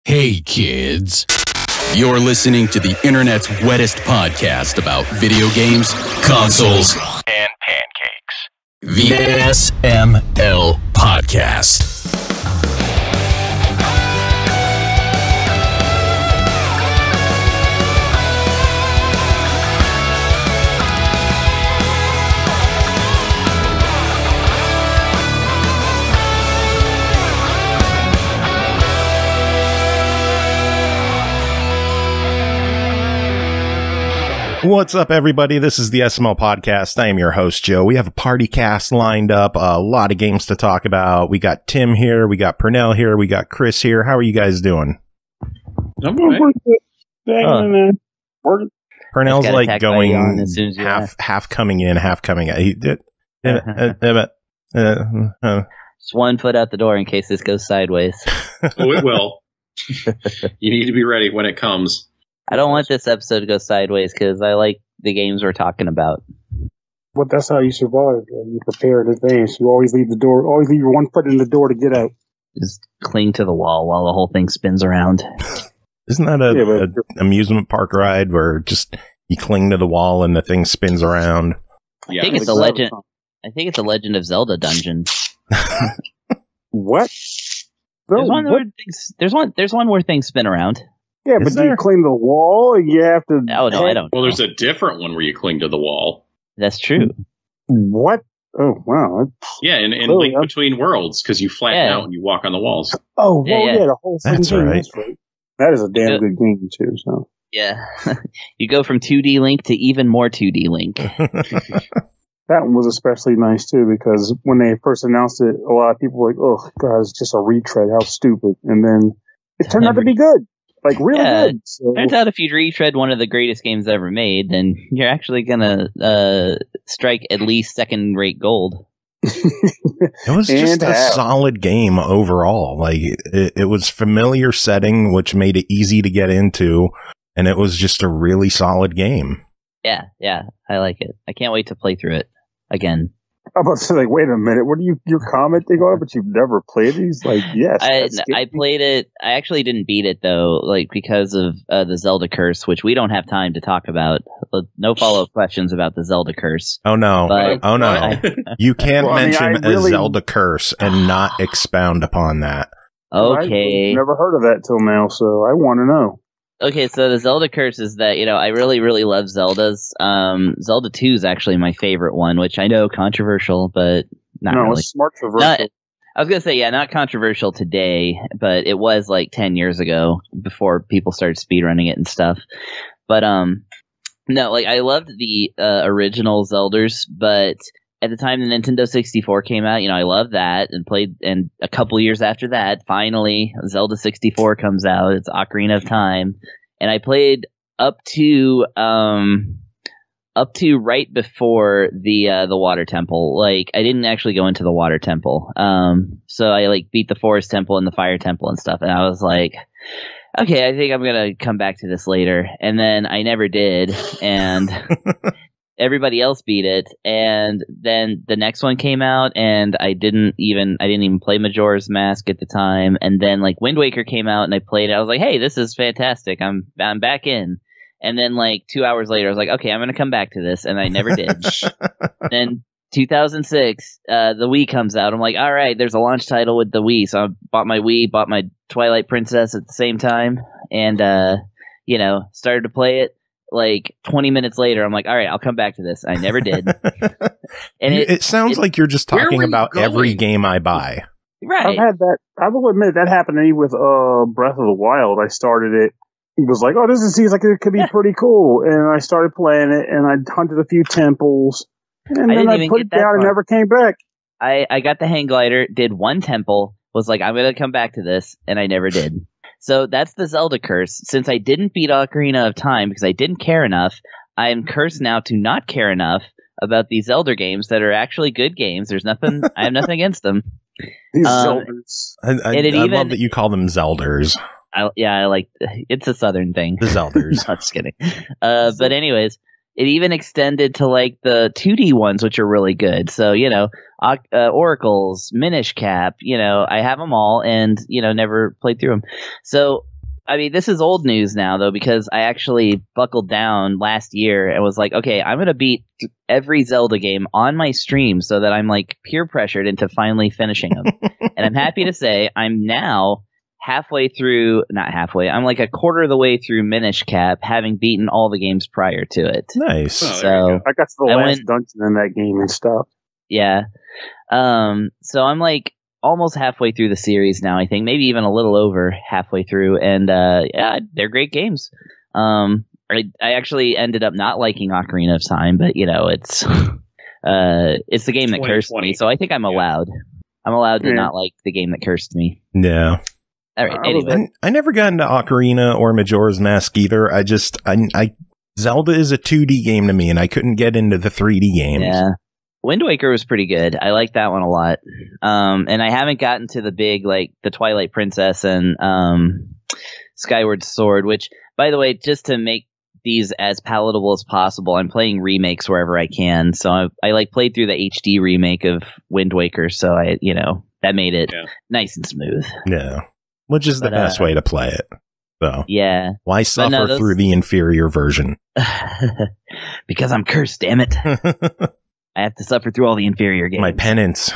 Hey kids, you're listening to the internet's wettest podcast about video games, consoles, and pancakes. The SML Podcast. What's up, everybody? This is the SML Podcast. I am your host, Joe. We have a PartyCast lined up, a lot of games to talk about. We got Tim here, we got Pernell here, we got Chris here. How are you guys doing? I'm good. Pernell's like going half coming in, half coming out. Just 1 foot out the door in case this goes sideways. Oh, it will. You need to be ready when it comes. I don't want this episode to go sideways because I like the games we're talking about. But that's how you survive. You prepare in advance. You always leave your 1 foot in the door to get out. Just cling to the wall while the whole thing spins around. Isn't that an amusement park ride where just you cling to the wall and the thing spins around? I think it's a legend. I think it's a Legend of Zelda dungeon. What? There's one where things spin around. Yeah, but do you cling the wall? You have to. Oh no, I don't. Well, there's a different one where you cling to the wall. That's true. What? Oh wow. Yeah, in Link Between Worlds, because you flatten out and you walk on the walls. Oh, the whole thing. That's right. That is a damn good game too. So yeah, you go from 2D Link to even more 2D Link. That one was especially nice too because when they first announced it, a lot of people were like, "Oh God, it's just a retread. How stupid!" And then it turned out to be good. Like, really good. So. Turns out if you retread one of the greatest games ever made, then you're actually going to strike at least second-rate gold. It was just a solid game overall. Like, it was familiar setting, which made it easy to get into, and it was just a really solid game. Yeah, I like it. I can't wait to play through it again. I'm about to say, like, wait a minute, what are you're commenting on it, but you've never played these? Like, yes. I played it. I actually didn't beat it, though, like, because of the Zelda curse, which we don't have time to talk about. No follow-up questions about the Zelda curse. Oh, no. You can't mention a really... Zelda curse and not expound upon that. Okay. I've never heard of that till now, so I want to know. Okay, so the Zelda curse is that, I really, really love Zeldas. Zelda 2 is actually my favorite one, which I know controversial, but not really. It's smart controversial. I was going to say, not controversial today, but it was like 10 years ago before people started speedrunning it and stuff. But, no, like, I loved the original Zelders, but at the time the Nintendo 64 came out, I loved that and played, and a couple years after that, finally, Zelda 64 comes out. It's Ocarina of Time, and I played up to right before the Water Temple. Like, I didn't actually go into the Water Temple, so I like beat the Forest Temple and the Fire Temple and stuff, and I was like, okay, I think I'm gonna come back to this later, and then I never did, and. Everybody else beat it, and then the next one came out, and I didn't even play Majora's Mask at the time, and then like Wind Waker came out, and I played it. I was like, hey, this is fantastic. I'm back in. And then like 2 hours later, I was like, okay, I'm gonna come back to this, and I never did. Then 2006, the Wii comes out. I'm like, all right, there's a launch title with the Wii, so I bought my Wii, bought my Twilight Princess at the same time, and started to play it. Like 20 minutes later, I'm like, all right, I'll come back to this. I never did. And it sounds like you're just talking about every game I buy. Right. I've had that. I will admit that happened to me with Breath of the Wild. I started it. It was like, oh, seems like it could be pretty cool. And I started playing it, and I hunted a few temples. And then I put it down and never came back. I got the hang glider, did one temple, was like, I'm going to come back to this, and I never did. So that's the Zelda curse. Since I didn't beat Ocarina of Time because I didn't care enough, I am cursed now to not care enough about these Zelda games that are actually good games. I have nothing against them. These Zelders. I love that you call them Zelders. I like it's a southern thing. The Zelders. Not just kidding. But anyways, it even extended to like the 2D ones, which are really good. So, Oracles, Minish Cap, I have them all and, never played through them. So I mean, this is old news now, though, because I actually buckled down last year and was like, okay, I'm going to beat every Zelda game on my stream so that I'm like peer pressured into finally finishing them. And I'm happy to say I'm now halfway through, not halfway, I'm like a quarter of the way through Minish Cap, having beaten all the games prior to it. Nice. Oh, So I got to the last dungeon in that game and stuff. yeah. So I'm like almost halfway through the series now, I think, maybe even a little over halfway through, and yeah, they're great games. I actually ended up not liking Ocarina of Time, but you know, it's the game that cursed me, so I think I'm allowed. I'm allowed to not like the game that cursed me. Yeah. All right. Anyway, I never got into Ocarina or Majora's Mask either. Zelda is a 2D game to me, and I couldn't get into the 3D games. yeah. Wind Waker was pretty good. I like that one a lot. And I haven't gotten to the big, like, the Twilight Princess and Skyward Sword, which, by the way, just to make these as palatable as possible, I'm playing remakes wherever I can. So I like played through the HD remake of Wind Waker, so that made it nice and smooth. Yeah. Which is the best way to play it. So yeah. Why suffer through the inferior version? Because I'm cursed, damn it. I have to suffer through all the inferior games. My penance.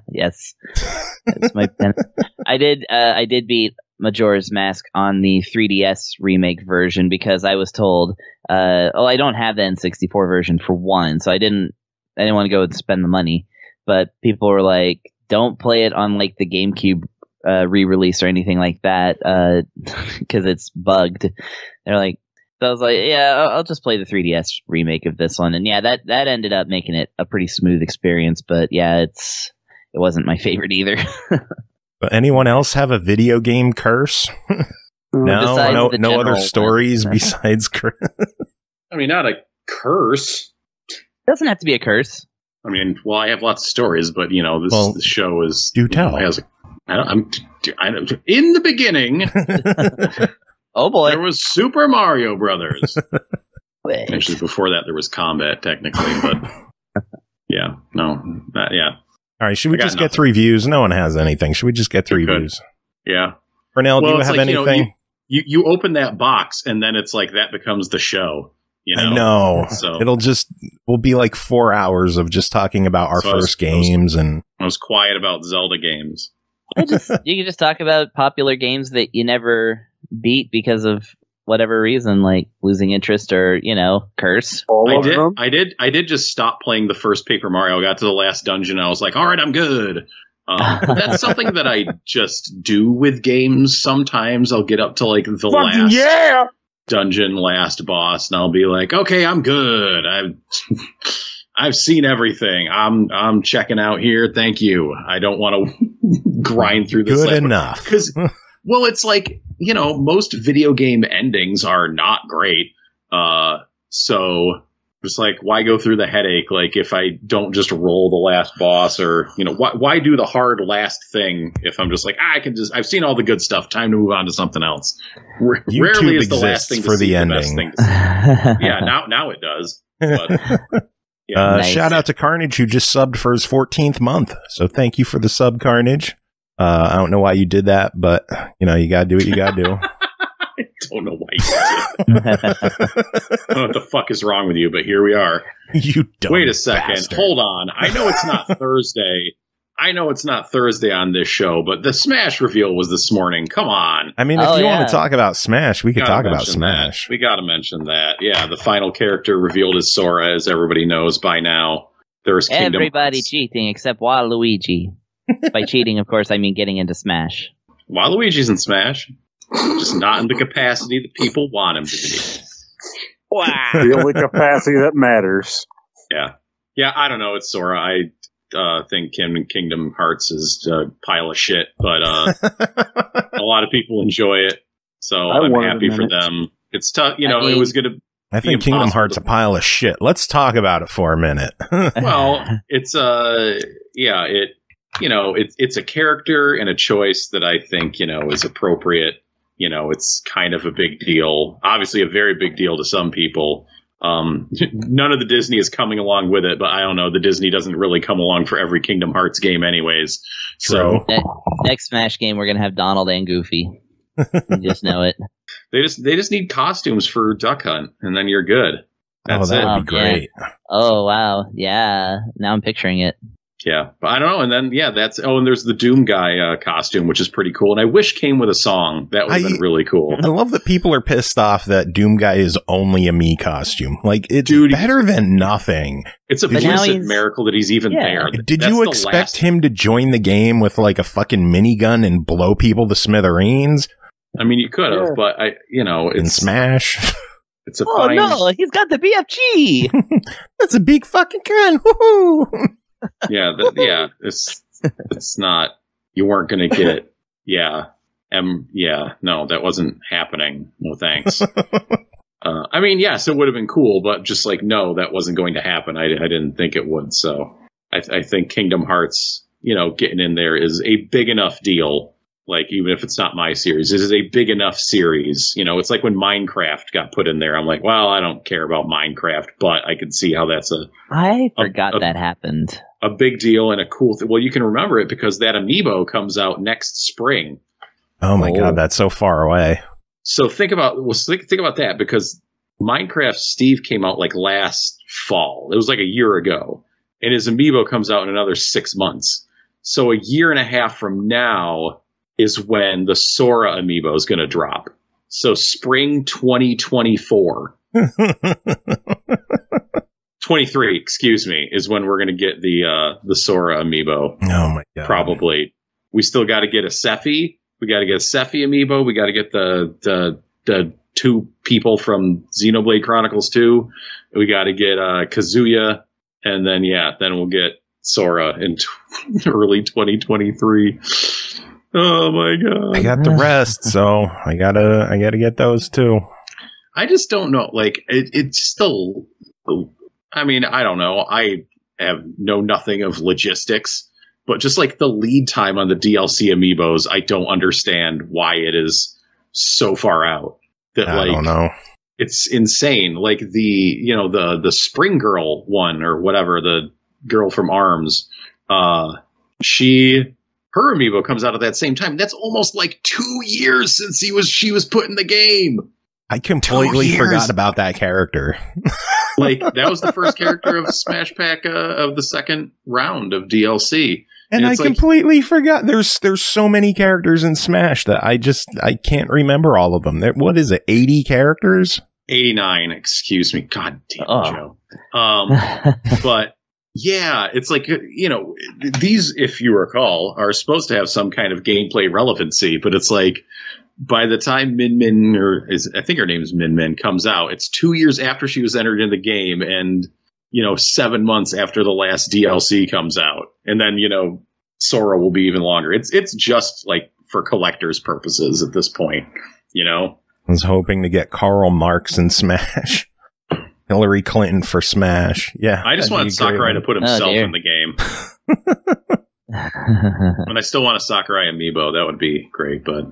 Yes. That's my penance. I did beat Majora's Mask on the 3DS remake version because I was told, I don't have the N64 version for one, so I didn't want to go and spend the money. But people were like, don't play it on like the GameCube re-release or anything like that because it's bugged. They're like, so I was like, yeah, I'll just play the 3DS remake of this one, and yeah, that ended up making it a pretty smooth experience. But yeah, it wasn't my favorite either. But anyone else have a video game curse? No other stories besides curse. I mean, not a curse. It doesn't have to be a curse. I mean, well, I have lots of stories, but you know, this show is. Do tell. In the beginning. Oh boy! There was Super Mario Brothers. Actually, before that, there was Combat, technically, but yeah, yeah. All right, should we just get 3 views? No one has anything. Should we just get 3 views? Yeah. Pernell, do you have anything? You open that box, and then it's like that becomes the show. You know? I know. So we'll be like 4 hours of just talking about our first games, and I was quiet about Zelda games. You can just talk about popular games that you never beat because of whatever reason, like losing interest or curse. I did just stop playing the first Paper Mario. I got to the last dungeon, and I was like, all right, I'm good. That's something that I just do with games. Sometimes I'll get up to like the last dungeon, last boss, and I'll be like, okay, I'm good. I've seen everything. I'm checking out here. Thank you. I don't want to grind through this. Good enough. Because, well, it's like, most video game endings are not great. So it's like, why go through the headache? Like, if I don't just roll the last boss, or, why do the hard last thing if I'm just like, I've seen all the good stuff. Time to move on to something else. Rarely is the last thing for the ending. Best thing to see. Yeah, now it does. But, yeah. Nice. Shout out to Carnage, who just subbed for his 14th month. So thank you for the sub, Carnage. I don't know why you did that, but you gotta do what you gotta do. I don't know why you did it. I don't know what the fuck is wrong with you, but here we are. You dumb Wait a second. bastard. Hold on. I know it's not Thursday. On this show, but the Smash reveal was this morning. Come on. I mean, if you want to talk about Smash, we could talk about Smash. We got to mention that. Yeah, the final character revealed is Sora, as everybody knows by now. There's everybody cheating except Waluigi. By cheating, of course, I mean getting into Smash. Waluigi's in Smash, just not in the capacity that people want him to be. Wow. The only capacity that matters. Yeah. I don't know. It's Sora. I think Kingdom Hearts is a pile of shit, but a lot of people enjoy it, so I'm happy for them. It's tough, it was going to. I think Kingdom Hearts a pile of shit. Let's talk about it for a minute. Well, it's it's a character and a choice that I think is appropriate. It's kind of a big deal. Obviously, a very big deal to some people. None of the Disney is coming along with it, but I don't know. The Disney doesn't really come along for every Kingdom Hearts game anyways. True. So Next Smash game, we're going to have Donald and Goofy. You just know it. They just need costumes for Duck Hunt, and then you're good. That's that it. would be great. Yeah. Oh, wow. Yeah. Now I'm picturing it. Yeah, but I don't know. And then, and there's the Doom guy costume, which is pretty cool. And I wish came with a song. That would have been really cool. I love that people are pissed off that Doom guy is only a me costume. Like, it's better than nothing. It's a blessed miracle that he's even there. Did you expect him to join the game with like a fucking minigun and blow people to smithereens? I mean, you could have, but it's in Smash. It's a fine... no, he's got the BFG. That's a big fucking gun. Woohoo! It's not. You weren't going to get. No, that wasn't happening. No thanks. I mean, yes, it would have been cool, but just like, no, that wasn't going to happen. I didn't think it would. So I think Kingdom Hearts, getting in there is a big enough deal. Like, even if it's not my series, it is a big enough series. It's like when Minecraft got put in there. I'm like, well, I don't care about Minecraft, but I can see how that's I forgot that happened. A big deal and a cool thing. Well, you can remember it because that amiibo comes out next spring. Oh my God, that's so far away. So think about that, because Minecraft Steve came out like last fall. It was like a year ago, and his amiibo comes out in another 6 months. So a year and a half from now is when the Sora amiibo is going to drop. So spring 2024. 23, excuse me, is when we're going to get the Sora amiibo. Oh my God. Probably. We still got to get a Sephi. We got to get a Sephi amiibo. We got to get the two people from Xenoblade Chronicles 2. We got to get Kazuya, and then we'll get Sora in early 2023. Oh my God! I got the rest, so I gotta get those too. I just don't know. Like it's still. I mean, I don't know. I know nothing of logistics, but just like the lead time on the DLC amiibos, I don't understand why it is so far out. I don't know. It's insane. Like the Spring Girl one or whatever, the girl from ARMS, her amiibo comes out at that same time. That's almost like 2 years since she was put in the game. I completely forgot about that character. Like, that was the first character of Smash Pack of the second round of DLC. And I completely forgot. There's so many characters in Smash that I can't remember all of them. What is it, 80 characters? 89, excuse me. God damn it, Joe. But... yeah, it's like, these, if you recall, are supposed to have some kind of gameplay relevancy, but it's like, by the time I think her name is Min Min, comes out, it's 2 years after she was entered in the game, and, 7 months after the last DLC comes out. And then, Sora will be even longer. It's just, like, for collector's purposes at this point, I was hoping to get Karl Marx in Smash. Hillary Clinton for Smash. Yeah. I just want Sakurai to put himself in the game. And I still want a Sakurai amiibo. That would be great, but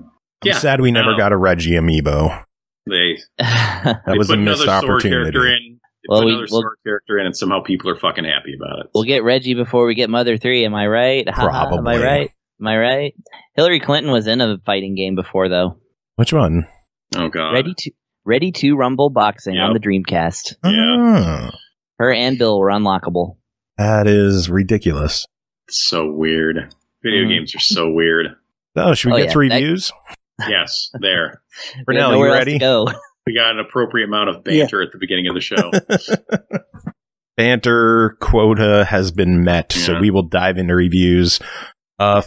I'm sad we never got a Reggie amiibo. That was a missed opportunity. Another Sora character in, and somehow people are fucking happy about it. We'll get Reggie before we get Mother 3, am I right? Probably. Am I right? Hillary Clinton was in a fighting game before, though. Which one? Oh, God. Ready to Rumble Boxing on the Dreamcast. Yeah. Her and Bill were unlockable. That is ridiculous. It's so weird. Video games are so weird. Oh, should we get to reviews? Yes, there. Pernell, you ready? We got an appropriate amount of banter at the beginning of the show. Banter quota has been met, so we will dive into reviews.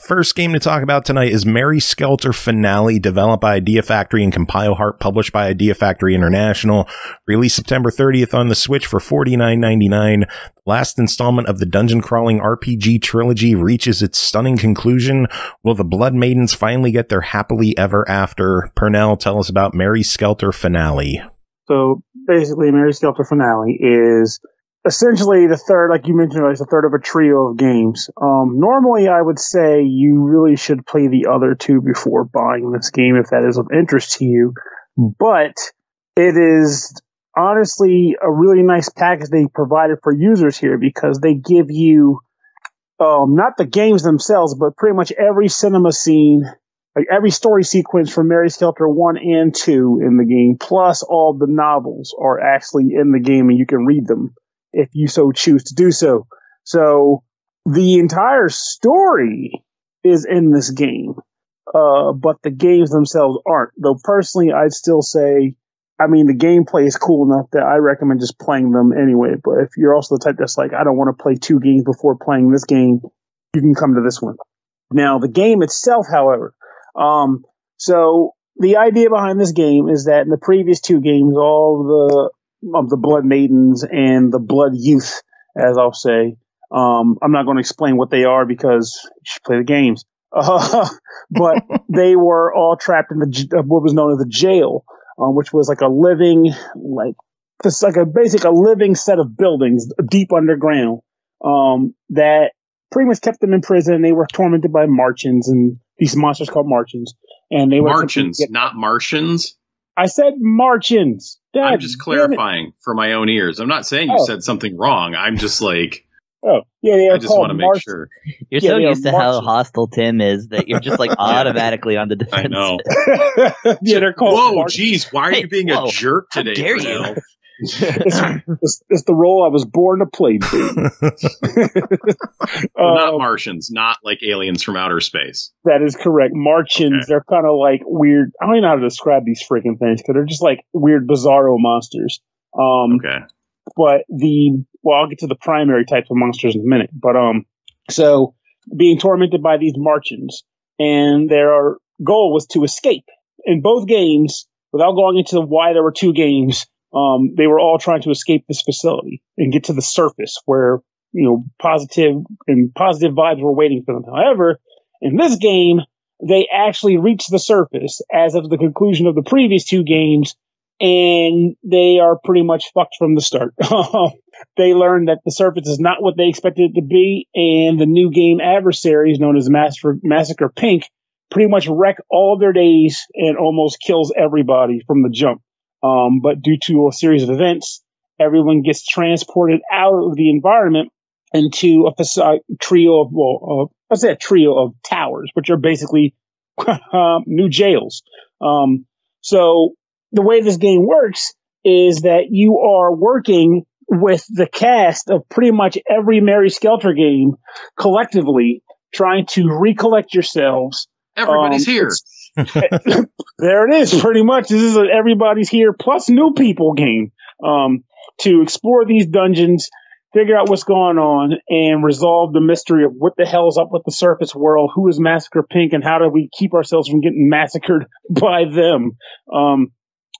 First game to talk about tonight is Mary Skelter Finale, developed by Idea Factory and Compile Heart, published by Idea Factory International. Released September 30th on the Switch for $49.99. The last installment of the dungeon-crawling RPG trilogy reaches its stunning conclusion. Will the Blood Maidens finally get their happily ever after? Pernell, tell us about Mary Skelter Finale. So, basically, Mary Skelter Finale is... essentially the third, like you mentioned, it's the third of a trio of games. Normally I would say you really should play the other two before buying this game if that is of interest to you. But it is honestly a really nice package they provided for users here, because they give you not the games themselves, but pretty much every cinema scene Like every story sequence from Mary Skelter 1 and 2 in the game, plus all the novels are actually in the game and you can read them if you so choose to do so. So the entire story is in this game, but the games themselves aren't. Though personally, I'd still say, I mean, the gameplay is cool enough that I recommend just playing them anyway. But if you're also the type that's like, I don't want to play 2 games before playing this game, you can come to this one. Now, the game itself, however, so the idea behind this game is that in the previous 2 games, all of the Blood Maidens and the Blood Youth, as I'll say, I'm not going to explain what they are because you should play the games. But they were all trapped in what was known as the jail, which was like a living, a living set of buildings deep underground, that pretty much kept them in prison. They were tormented by Martians and these monsters called Martians. And they were Martians, not Martians. I said Martians. I'm just clarifying for my own ears. I'm not saying you said something wrong. I'm just like, I just want to make sure. You're so used to how hostile Tim is that you're just like automatically on the defense. I know. They're called. Whoa, Martians. Geez, why are you being a jerk today? How dare you? It's the role I was born to play. Not Martians, not like aliens from outer space. That is correct. Martians, They're kind of like weird. I don't even know how to describe these freaking things because they're just like weird, bizarro monsters. But I'll get to the primary types of monsters in a minute. But so being tormented by these Martians, and their goal was to escape. In both games, without going into why there were 2 games, they were all trying to escape this facility and get to the surface where, positive vibes were waiting for them. However, in this game, they actually reached the surface as of the conclusion of the previous 2 games, and they are pretty much fucked from the start. They learned that the surface is not what they expected it to be, and the new game adversaries, known as Massacre Pink, pretty much wreck all of their days and almost kills everybody from the jump. But due to a series of events, everyone gets transported out of the environment into a trio of towers, which are basically new jails. So the way this game works is that you are working with the cast of pretty much every Mary Skelter game collectively, trying to recollect yourselves. Everybody's here. There it is, pretty much. This is an everybody's here plus new people game, to explore these dungeons, figure out what's going on, and resolve the mystery of what the hell's up with the surface world, who is Massacre Pink, and how do we keep ourselves from getting massacred by them.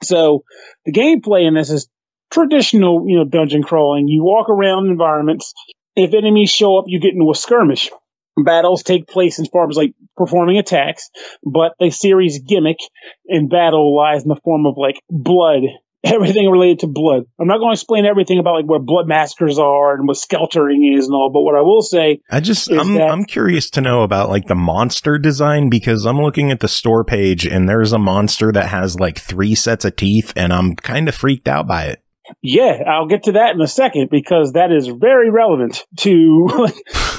So the gameplay in this is traditional, dungeon crawling. You walk around environments. If enemies show up, you get into a skirmish. Battles take place as far as like performing attacks, but the series gimmick in battle lies in the form of like blood, everything related to blood. I'm not going to explain everything about like what blood massacres are and what skeltering is and all, but what I will say, I'm curious to know about like the monster design, because I'm looking at the store page and there's a monster that has like 3 sets of teeth, and I'm kind of freaked out by it. Yeah, I'll get to that in a second because that is very relevant to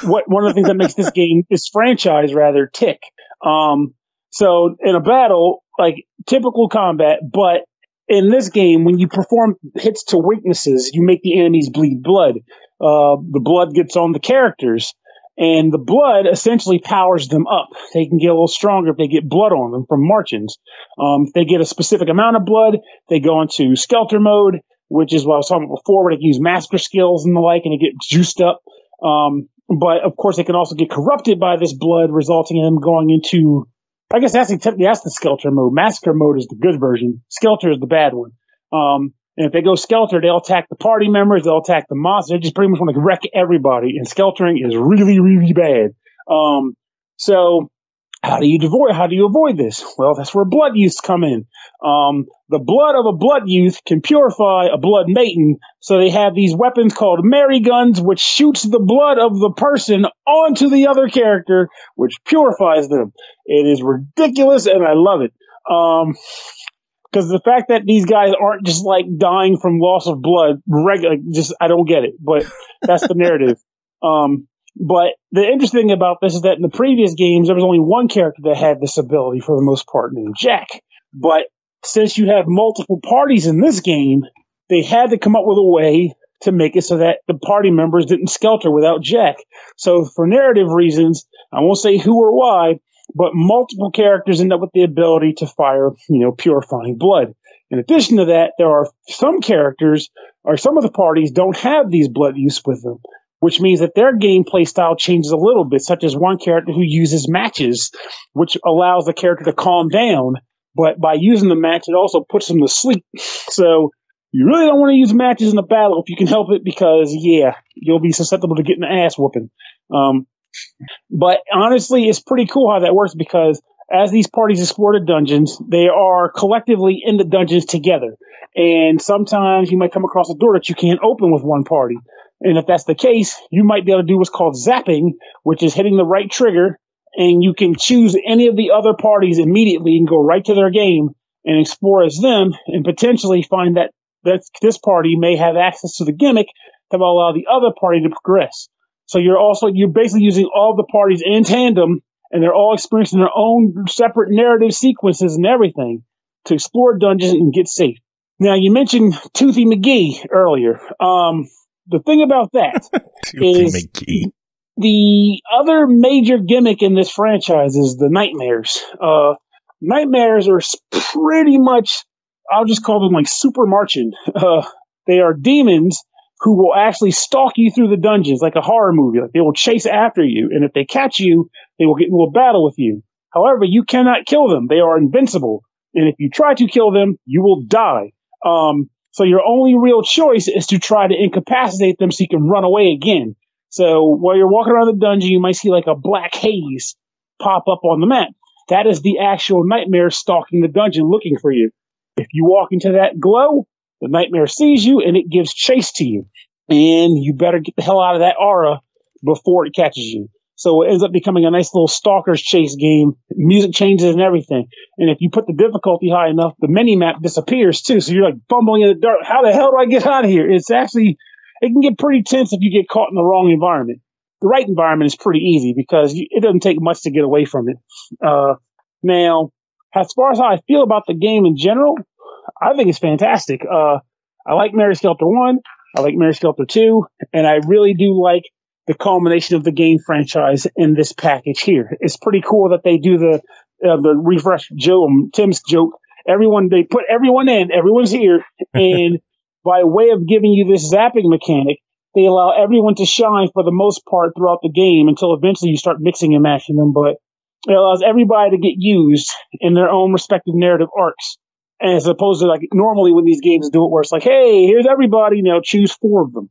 one of the things that makes this franchise rather tick. So in a battle, like typical combat, but in this game, when you perform hits to weaknesses, you make the enemies bleed blood. The blood gets on the characters, and the blood essentially powers them up. They can get a little stronger if they get blood on them from Martians. If they get a specific amount of blood, they go into Skelter mode, which is what I was talking about before, where they can use massacre skills and the like, and they get juiced up. But of course, they can also get corrupted by this blood, resulting in them going into, I guess that's the Skelter mode. Massacre mode is the good version. Skelter is the bad one. And if they go Skelter, they'll attack the party members, they'll attack the monsters. They just pretty much want to wreck everybody. And Skeltering is really, really bad. So how do you avoid this? Well, that's where blood youths come in. The blood of a blood youth can purify a blood maiden, so they have these weapons called Mary guns, which shoots the blood of the person onto the other character, which purifies them. It is ridiculous, and I love it. Because the fact that these guys aren't just like dying from loss of blood, I don't get it, but that's the narrative. But the interesting thing about this is that in the previous games, there was only one character that had this ability for the most part, named Jack. But since you have multiple parties in this game, they had to come up with a way to make it so that the party members didn't Skelter without Jack. So for narrative reasons, I won't say who or why, but multiple characters end up with the ability to fire, purifying blood. In addition to that, there are some characters, or some of the parties don't have these blood use with them, which means that their gameplay style changes a little bit, such as one character who uses matches, which allows the character to calm down. But by using the match, it also puts them to sleep. So you really don't want to use matches in a battle if you can help it, because, you'll be susceptible to getting an ass whooping. But honestly, it's pretty cool how that works, because as these parties explore the dungeons, they are collectively in the dungeons together. And sometimes you might come across a door that you can't open with one party. And if that's the case, you might be able to do what's called zapping, which is hitting the right trigger, and you can choose any of the other parties immediately and go right to their game and explore as them, and potentially find that this party may have access to the gimmick that will allow the other party to progress. So you're basically using all the parties in tandem, and they're all experiencing their own separate narrative sequences and everything to explore dungeons and get safe. Now, you mentioned Toothy McGee earlier. The thing about that is McGee. The other major gimmick in this franchise is the nightmares. Nightmares are pretty much, I'll just call them like super marching. They are demons who will actually stalk you through the dungeons like a horror movie. Like, they will chase after you, and if they catch you, they will get into a battle with you. However, you cannot kill them. They are invincible. And if you try to kill them, you will die. So your only real choice is to try to incapacitate them so you can run away again. So while you're walking around the dungeon, you might see like a black haze pop up on the map. That is the actual nightmare stalking the dungeon looking for you. If you walk into that glow, the nightmare sees you and it gives chase to you. And you better get the hell out of that aura before it catches you. So it ends up becoming a nice little stalker's chase game. Music changes and everything. And if you put the difficulty high enough, the mini-map disappears too. So you're like fumbling in the dark. How the hell do I get out of here? It can get pretty tense if you get caught in the wrong environment. The right environment is pretty easy because it doesn't take much to get away from it. Now, as far as how I feel about the game in general, I think it's fantastic. I like Mary Skelter 1. I like Mary Skelter 2. And I really do like the culmination of the game franchise in this package here. It's pretty cool that they do the refresh Tim's joke. They put everyone in, everyone's here. And by way of giving you this zapping mechanic, they allow everyone to shine for the most part throughout the game until eventually you start mixing and matching them. But it allows everybody to get used in their own respective narrative arcs. As opposed to like normally when these games do it where it's like, hey, here's everybody, now choose 4 of them.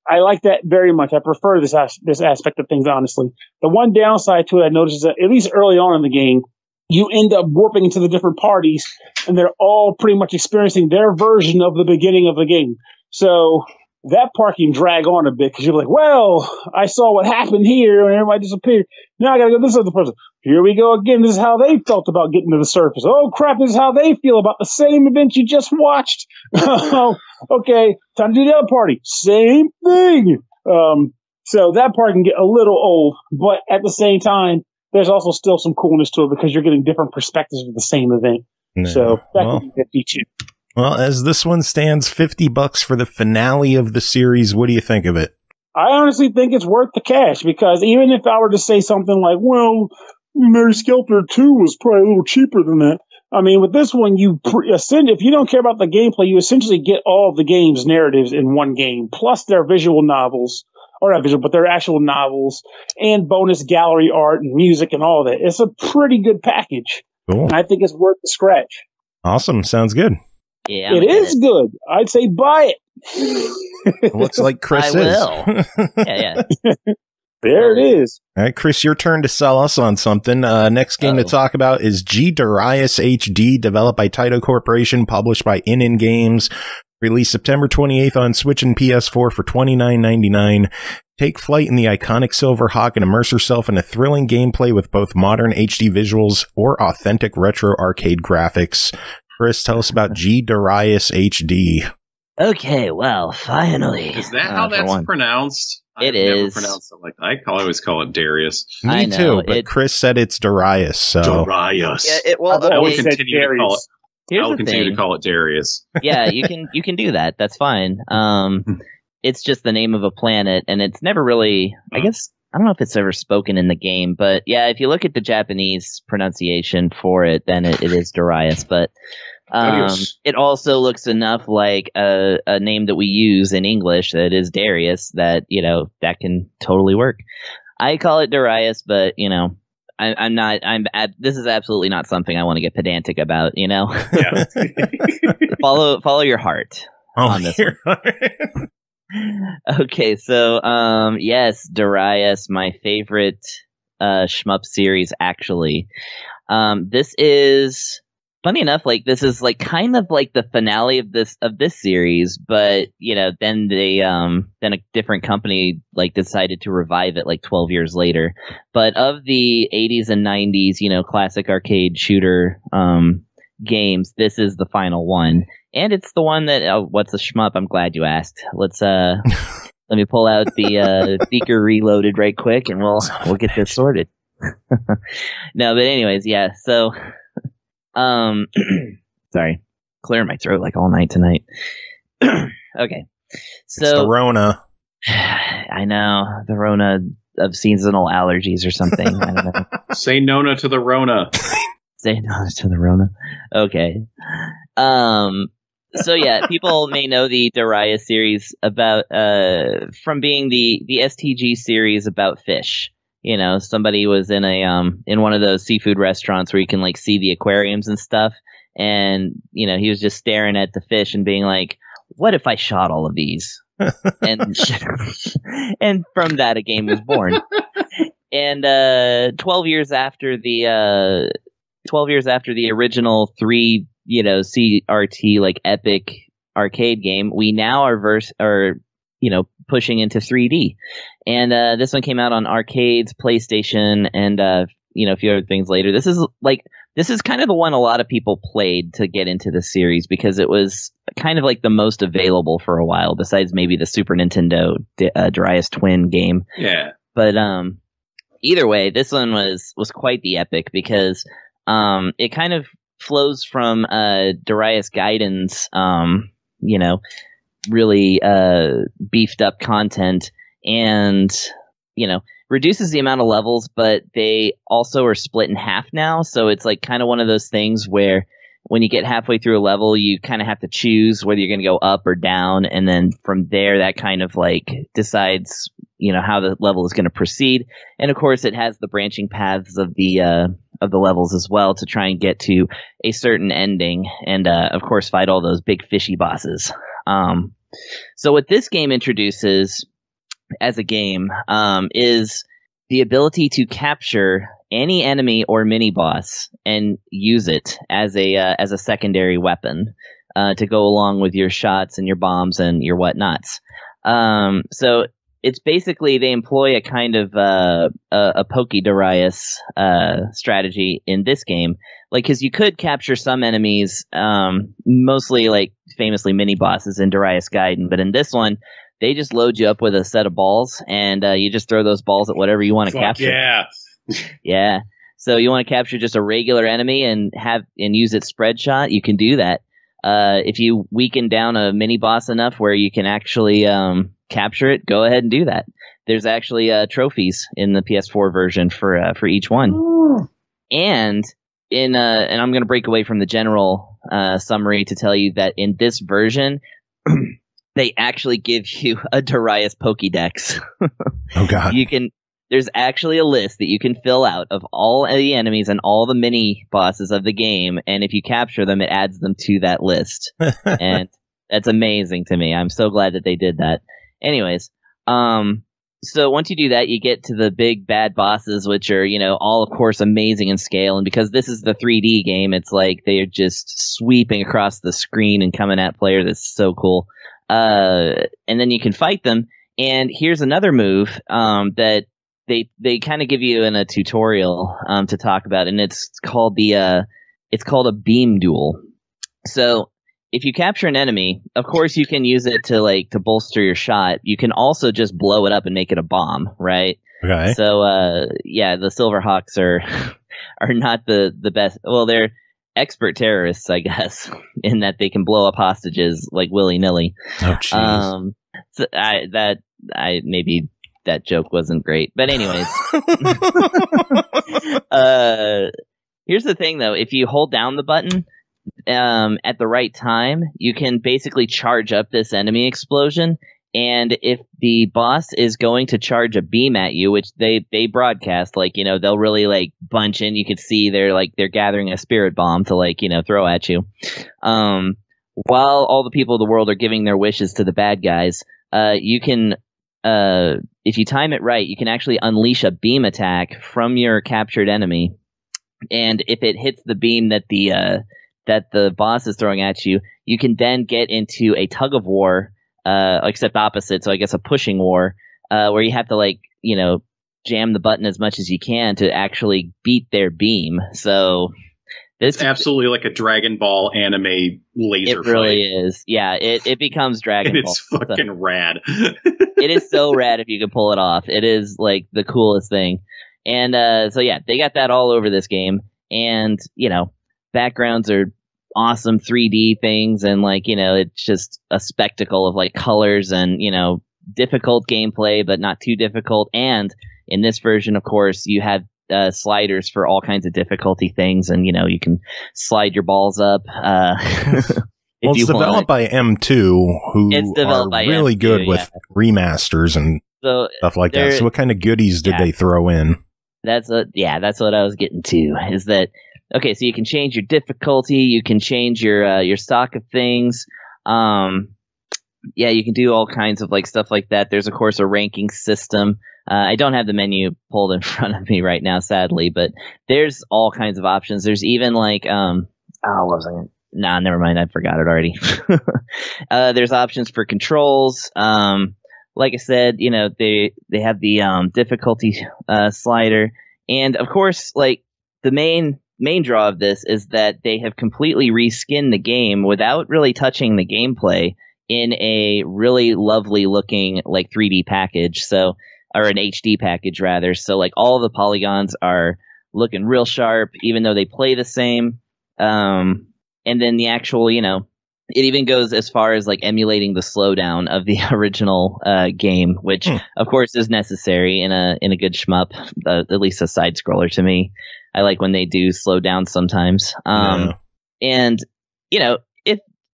I like that very much. I prefer this aspect of things, honestly. The one downside to it I noticed is that at least early on in the game, you end up warping into the different parties, and they're all pretty much experiencing their version of the beginning of the game. So that part can drag on a bit because you're like, well, I saw what happened here and everybody disappeared. Now I got to go to this other person. Here we go again. This is how they felt about getting to the surface. Oh, crap. This is how they feel about the same event you just watched. Okay, time to do the other party. Same thing. So that part can get a little old, but at the same time, there's also still some coolness to it because you're getting different perspectives of the same event. No, so that can be 52. Well, as this one stands, $50 for the finale of the series. What do you think of it? I honestly think it's worth the cash because even if I were to say something like, well, Mary Skelter 2 was probably a little cheaper than that. I mean, with this one, if you don't care about the gameplay, you essentially get all of the game's narratives in one game, plus their visual novels, or not visual, but their actual novels, and bonus gallery art and music and all that. It's a pretty good package. Cool. And I think it's worth the scratch. Awesome. Sounds good. Yeah, it is good. I'd say buy it. Looks like Chris I will. Yeah. There it is. All right, Chris, your turn to sell us on something. Next game to talk about is G-DARIUS HD, developed by Taito Corporation, published by ININ Games, released September 28th on Switch and PS4 for $29.99. Take flight in the iconic Silver Hawk and immerse yourself in a thrilling gameplay with both modern HD visuals or authentic retro arcade graphics. Chris, tell us about G-DARIUS HD. Okay, well, finally. Is that how that's pronounced? I've never pronounced it like that. I always call it Darius. Me too, but Chris said it's Darius. So Darius. Yeah, I will continue to call it. Here's I will continue to call it Darius. Yeah, you can do that. That's fine. It's just the name of a planet, and it's never really. I guess I don't know if it's ever spoken in the game, but yeah, if you look at the Japanese pronunciation for it, then it is Darius. But it also looks enough like a name that we use in English that is Darius that that can totally work. I call it Darius, but I'm not. This is absolutely not something I want to get pedantic about. Yeah. follow your heart on this one. Okay, so yes, Darius, my favorite shmup series. Actually, this is funny enough. Like this is like kind of like the finale of this series, but then they then a different company like decided to revive it like 12 years later. But of the 80s and 90s, classic arcade shooter games, this is the final one, and it's the one that what's a shmup? I'm glad you asked. Let's let me pull out the Beaker Reloaded right quick, and we'll get this sorted. No, but anyways, yeah. So. Sorry, clearing my throat like all night tonight. Okay, so it's the Rona. I know, the Rona of seasonal allergies or something. I don't know. Say Nona to the Rona. Say Nona to the Rona. Okay. So yeah, people may know the Darius series about from being the STG series about fish. Somebody was in in one of those seafood restaurants where you can like see the aquariums and stuff, and he was just staring at the fish and being like, "What if I shot all of these?" and from that a game was born. And 12 years after the original 3 CRT like epic arcade game, we now are pushing into 3D. And this one came out on arcades, PlayStation, and a few other things later. This is kind of the one a lot of people played to get into the series because it was kind of like the most available for a while, besides maybe the Super Nintendo Darius Twin game. Yeah. But either way, this one was quite the epic because it kind of flows from Darius Gaiden's really beefed up content, and reduces the amount of levels, but they also are split in half now, so it's like kind of one of those things where when you get halfway through a level, you kind of have to choose whether you're going to go up or down, and then from there that kind of like decides how the level is going to proceed. And of course it has the branching paths of the levels as well to try and get to a certain ending, and of course fight all those big fishy bosses. So what this game introduces as a game is the ability to capture any enemy or mini boss and use it as a secondary weapon to go along with your shots and your bombs and your whatnots. So it's basically they employ a kind of a Pokey Darius strategy in this game. Like, because you could capture some enemies, mostly like famously mini bosses in Darius Gaiden, but in this one, they just load you up with a set of balls, and you just throw those balls at whatever you want to capture. Yeah. Yeah. So you want to capture just a regular enemy and use its spread shot, you can do that. If you weaken down a mini boss enough where you can actually capture it, go ahead and do that. There's actually trophies in the PS4 version for each one. Ooh. And and I'm going to break away from the general summary to tell you that in this version, they actually give you a Darius Pokédex. Oh God! There's actually a list that you can fill out of all of the enemies and all the mini bosses of the game, and if you capture them, it adds them to that list. And that's amazing to me. I'm so glad that they did that. Anyways, so once you do that, you get to the big bad bosses, which are, all of course amazing in scale. And because this is the 3D game, it's like they are just sweeping across the screen and coming at players. It's so cool. And then you can fight them. And here's another move that they kind of give you in a tutorial to talk about, and it's called a beam duel. So if you capture an enemy, of course you can use it to bolster your shot. You can also just blow it up and make it a bomb, right? Okay. So the Silverhawks are not the best. Well, they're expert terrorists, I guess, in that they can blow up hostages like willy-nilly. Oh, jeez. So maybe that joke wasn't great, but anyways. Here's the thing, though: if you hold down the button at the right time, you can basically charge up this enemy explosion. And if the boss is going to charge a beam at you, which they broadcast, they'll really bunch in. You could see they're gathering a spirit bomb to throw at you. While all the people of the world are giving their wishes to the bad guys, you can, if you time it right, you can actually unleash a beam attack from your captured enemy. And if it hits the beam that the boss is throwing at you, you can then get into a tug of war. Except opposite, so I guess a pushing war, where you have to jam the button as much as you can to actually beat their beam. So it's absolutely like a Dragon Ball anime laser fight. It really is. Yeah, it becomes Dragon Ball. It's fucking rad. It is so rad if you can pull it off. It is the coolest thing. And they got that all over this game. And backgrounds are awesome 3D things, and it's just a spectacle of colors and difficult gameplay, but not too difficult. And in this version, of course, you have sliders for all kinds of difficulty things, and you can slide your balls up. It's developed by M2, who are really good with remasters and stuff like that. So what kind of goodies did they throw in? That's what I was getting to, is that okay, so you can change your difficulty, you can change your stock of things. You can do all kinds of stuff like that. There's of course a ranking system. I don't have the menu pulled in front of me right now, sadly, but there's all kinds of options. There's even what was I? Nah, never mind. I forgot it already. There's options for controls. Like I said, they have the difficulty slider, and of course, the main draw of this is that they have completely reskinned the game without really touching the gameplay in a really lovely looking 3D package, or an HD package rather. So all the polygons are looking real sharp, even though they play the same. And then the actual, it even goes as far as emulating the slowdown of the original game, which of course is necessary in a good shmup, at least a side scroller to me. I like when they do slow down sometimes. And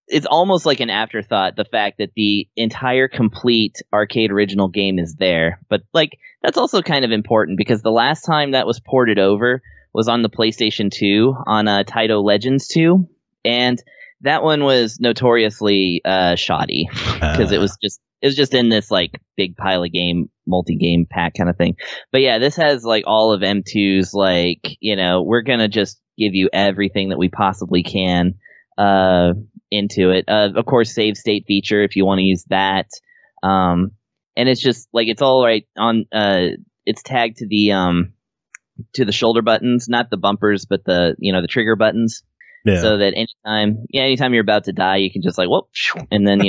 it's almost like an afterthought, the fact that the entire complete arcade original game is there. But that's also kind of important, because the last time that was ported over was on the PlayStation 2 on Taito Legends 2, and that one was notoriously shoddy because it was just in this big pile of multi-game pack kind of thing. But yeah, this has all of M2's we're gonna just give you everything that we possibly can into it. Of course, save state feature if you want to use that. And it's just it's all right on. It's tagged to the shoulder buttons, not the bumpers, but the trigger buttons. Yeah. So that anytime you're about to die, you can just whoop, and then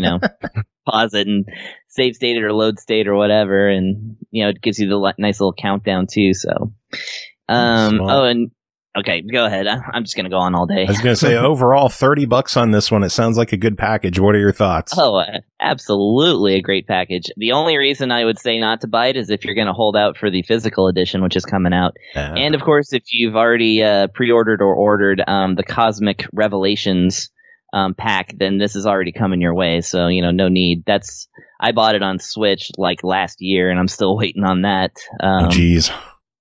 pause it and save state it or load state or whatever, and it gives you the nice little countdown too. So, and okay, go ahead. I'm just gonna go on all day. I was gonna say overall $30 on this one. It sounds like a good package. What are your thoughts? Oh, absolutely a great package. The only reason I would say not to buy it is if you're gonna hold out for the physical edition, which is coming out, and of course if you've already pre-ordered or ordered the Cosmic Revelations pack, then this is already coming your way. So no need. I bought it on Switch last year, and I'm still waiting on that. Jeez.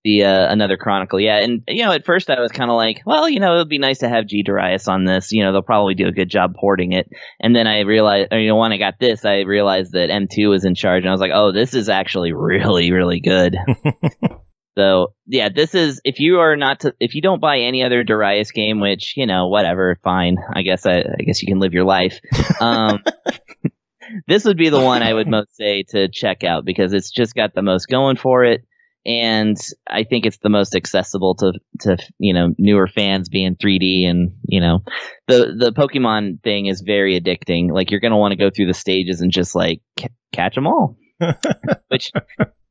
The another Chronicle, yeah, and at first I was kind of well, it would be nice to have G-DARIUS on this. They'll probably do a good job porting it. And then I realized, when I got this, I realized that M2 was in charge, and I was like, oh, this is actually really, really good. So yeah, this is if you don't buy any other Darius game, which whatever, fine. I guess you can live your life. This would be the one I would most say to check out, because it's just got the most going for it. and I think it's the most accessible to newer fans being 3D, and the Pokemon thing is very addicting. Like, you're going to want to go through the stages and just like catch them all, which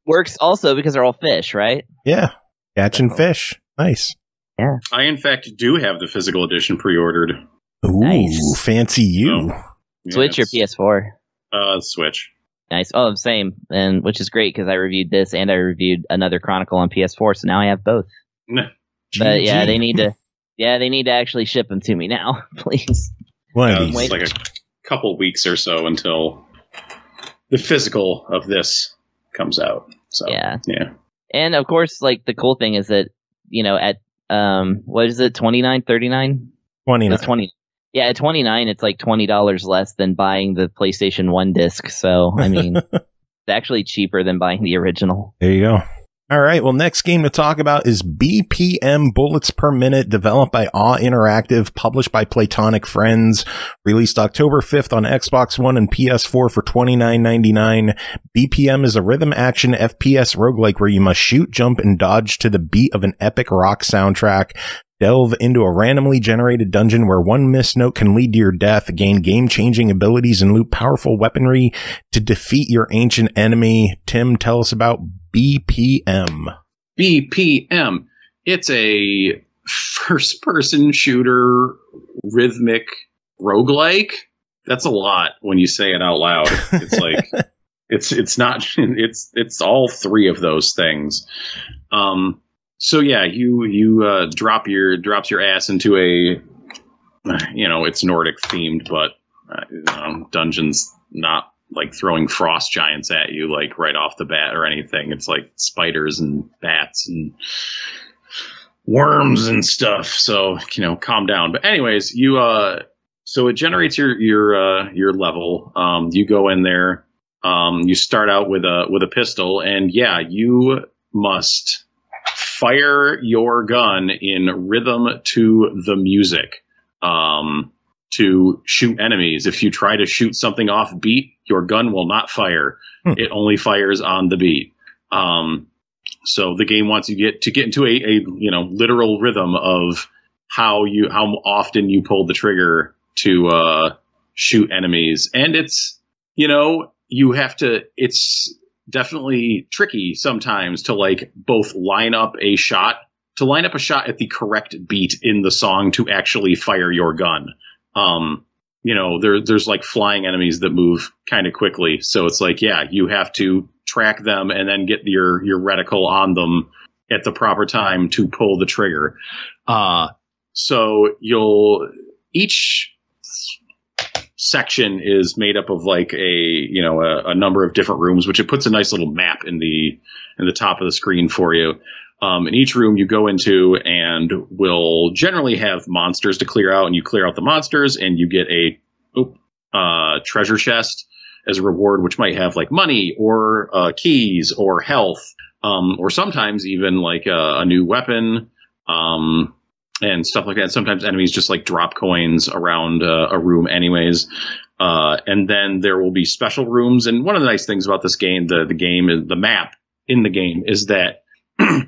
works also because they're all fish, right? Yeah, catching fish. Nice. Yeah, I in fact do have the physical edition pre-ordered. Ooh, nice. Fancy you. Switch or PS4? Switch. Nice. Oh, same, and which is great because I reviewed this and I reviewed another Chronicle on PS4, so now I have both. But yeah, they need to actually ship them to me now, please. It's like a couple weeks or so until the physical of this comes out. So yeah. And of course, like, the cool thing is that at what is it, $29, $39? 29. It's 20. Yeah, at $29, it's like $20 less than buying the PlayStation 1 disc. So, I mean, it's actually cheaper than buying the original. There you go. All right. Well, next game to talk about is BPM Bullets Per Minute, developed by Awe Interactive, published by Playtonic Friends, released October 5th on Xbox One and PS4 for $29.99. BPM is a rhythm action FPS roguelike where you must shoot, jump, and dodge to the beat of an epic rock soundtrack. Delve into a randomly generated dungeon where one missed note can lead to your death. Gain game-changing abilities and loot powerful weaponry to defeat your ancient enemy. Tim, tell us about BPM. BPM. It's a first-person shooter rhythmic roguelike. That's a lot when you say it out loud. It's like it's all three of those things. So yeah, you drops your ass into a, it's Nordic themed, but dungeons not like throwing frost giants at you like right off the bat or anything. It's like spiders and bats and worms and stuff. So calm down. But anyways, so it generates your level. You go in there. You start out with a pistol, and yeah, you must fire your gun in rhythm to the music to shoot enemies. If you try to shoot something off beat, your gun will not fire. It only fires on the beat. So the game wants you to get into a literal rhythm of how often you pull the trigger to shoot enemies. And it's you have to. It's definitely tricky sometimes to like both line up a shot at the correct beat in the song to actually fire your gun. There's like flying enemies that move kind of quickly. So it's like, yeah, you have to track them and then get your reticle on them at the proper time to pull the trigger. So each section is made up of like a number of different rooms, which it puts a nice little map in the top of the screen for you. In each room you go into and will generally have monsters to clear out, and you clear out the monsters and you get a treasure chest as a reward, which might have like money or keys or health, or sometimes even like a new weapon, and stuff like that. Sometimes enemies just like drop coins around a room anyways. And then there will be special rooms. And one of the nice things about this game, the map in the game, is that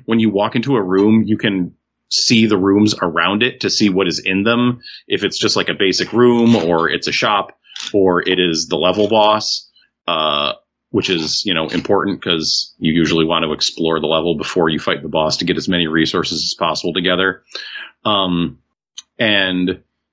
when you walk into a room, you can see the rooms around it to see what is in them. If it's just like a basic room, or it's a shop, or it is the level boss, which is, important because you usually want to explore the level before you fight the boss to get as many resources as possible together. And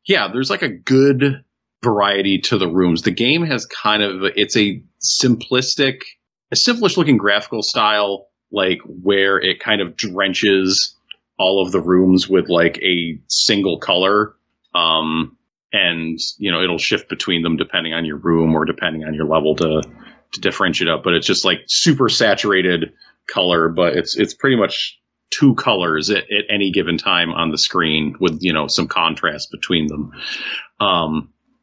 yeah, there's like a good variety to the rooms. The game has it's a simplish looking graphical style, like where it kind of drenches all of the rooms with like a single color. And it'll shift between them depending on your room or depending on your level to differentiate up. But it's just like super saturated color, but it's pretty much two colors at any given time on the screen with, some contrast between them.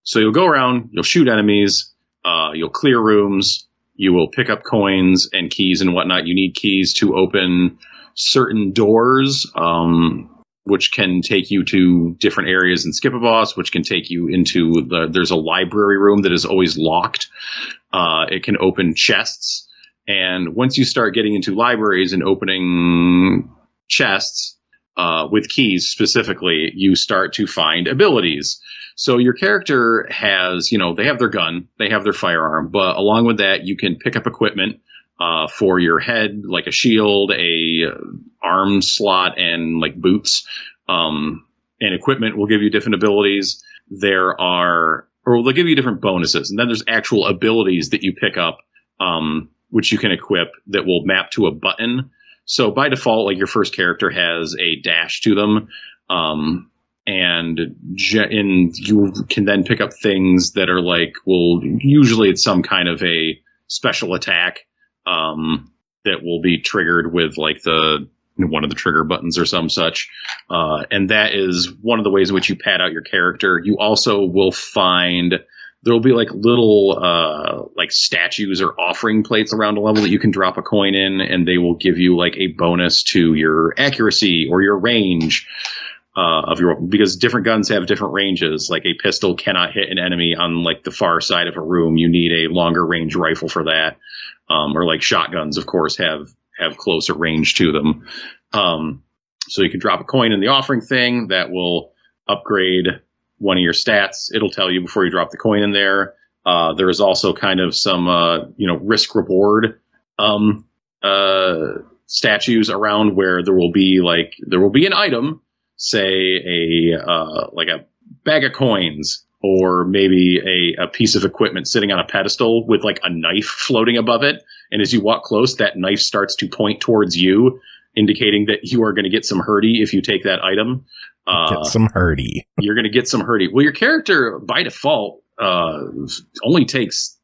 So you'll go around, you'll shoot enemies, you'll clear rooms, you will pick up coins and keys and whatnot. You need keys to open certain doors, which can take you to different areas and skip a boss, which can take you into there's a library room that is always locked. It can open chests And once you start getting into libraries and opening chests with keys specifically, you start to find abilities. So your character has, they have their gun, they have their firearm, but along with that, you can pick up equipment for your head, like a shield, a arm slot, and like boots. And equipment will give you different abilities. They'll give you different bonuses. And then there's actual abilities that you pick up, which you can equip that will map to a button. So by default, like your first character has a dash to them. And you can then pick up things that are like, well, usually it's some kind of a special attack that will be triggered with like one of the trigger buttons or some such. And that is one of the ways in which you pad out your character. You also will find there will be like little like statues or offering plates around a level that you can drop a coin in, and they will give you like a bonus to your accuracy or your range because different guns have different ranges. Like a pistol cannot hit an enemy on like the far side of a room. You need a longer range rifle for that. Or like shotguns, of course, have closer range to them. So you can drop a coin in the offering thing that will upgrade one of your stats. It'll tell you before you drop the coin in there. There is also kind of some, risk reward statues around where there will be an item, say a bag of coins, or maybe a piece of equipment sitting on a pedestal with like a knife floating above it. And as you walk close, that knife starts to point towards you, indicating that you are going to get some hearty if you take that item. Get some hearty. You're going to get some hearty. Well, your character by default only takes,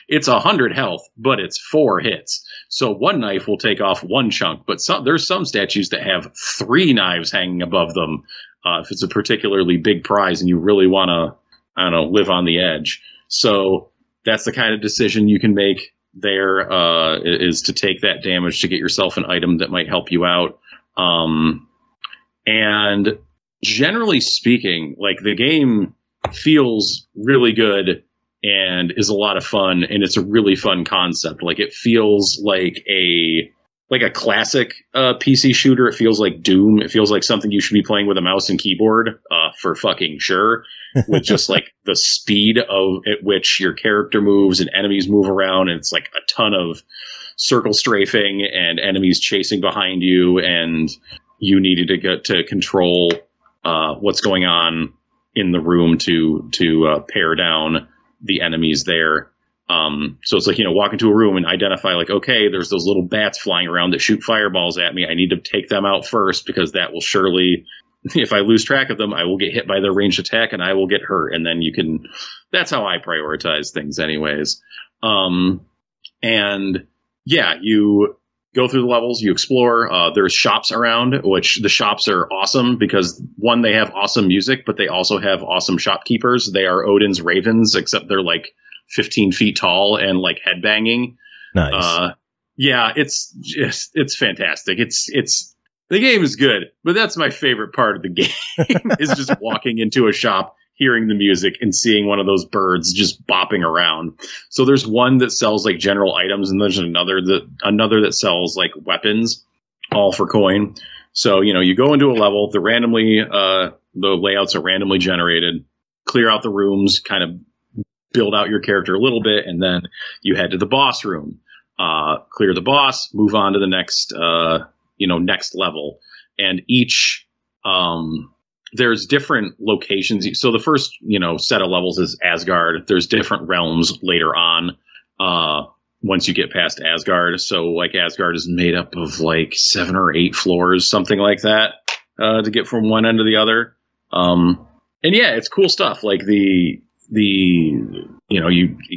it's 100 health, but it's 4 hits. So one knife will take off one chunk, but there's some statues that have 3 knives hanging above them. If it's a particularly big prize and you really want to, live on the edge. So that's the kind of decision you can make there, is to take that damage to get yourself an item that might help you out. And generally speaking, like the game feels really good and is a lot of fun, and it's a really fun concept. Like it feels like a classic PC shooter. It feels like Doom. It feels like something you should be playing with a mouse and keyboard for fucking sure, with just like the speed at which your character moves and enemies move around. And it's like a ton of circle strafing and enemies chasing behind you, and you needed to get to control what's going on in the room to pare down the enemies there. So it's like, walk into a room and identify like, okay, there's those little bats flying around that shoot fireballs at me. I need to take them out first, because that will surely, if I lose track of them, I will get hit by their ranged attack and I will get hurt. And then that's how I prioritize things anyways. And yeah, you go through the levels, you explore, there's shops around, which the shops are awesome because one, they have awesome music, but they also have awesome shopkeepers. They are Odin's ravens, except they're like 15 feet tall and like headbanging. Nice. Yeah, it's fantastic. The game is good, but that's my favorite part of the game is just walking into a shop, hearing the music and seeing one of those birds just bopping around. So there's one that sells like general items, and there's another that sells like weapons, all for coin. So, you go into a level, the layouts are randomly generated, clear out the rooms, kind of build out your character a little bit, and then you head to the boss room, clear the boss, move on to the next level. And each, there's different locations. So the first, set of levels is Asgard. There's different realms later on, once you get past Asgard. So like Asgard is made up of like 7 or 8 floors, something like that, to get from one end to the other. And yeah, it's cool stuff. Like you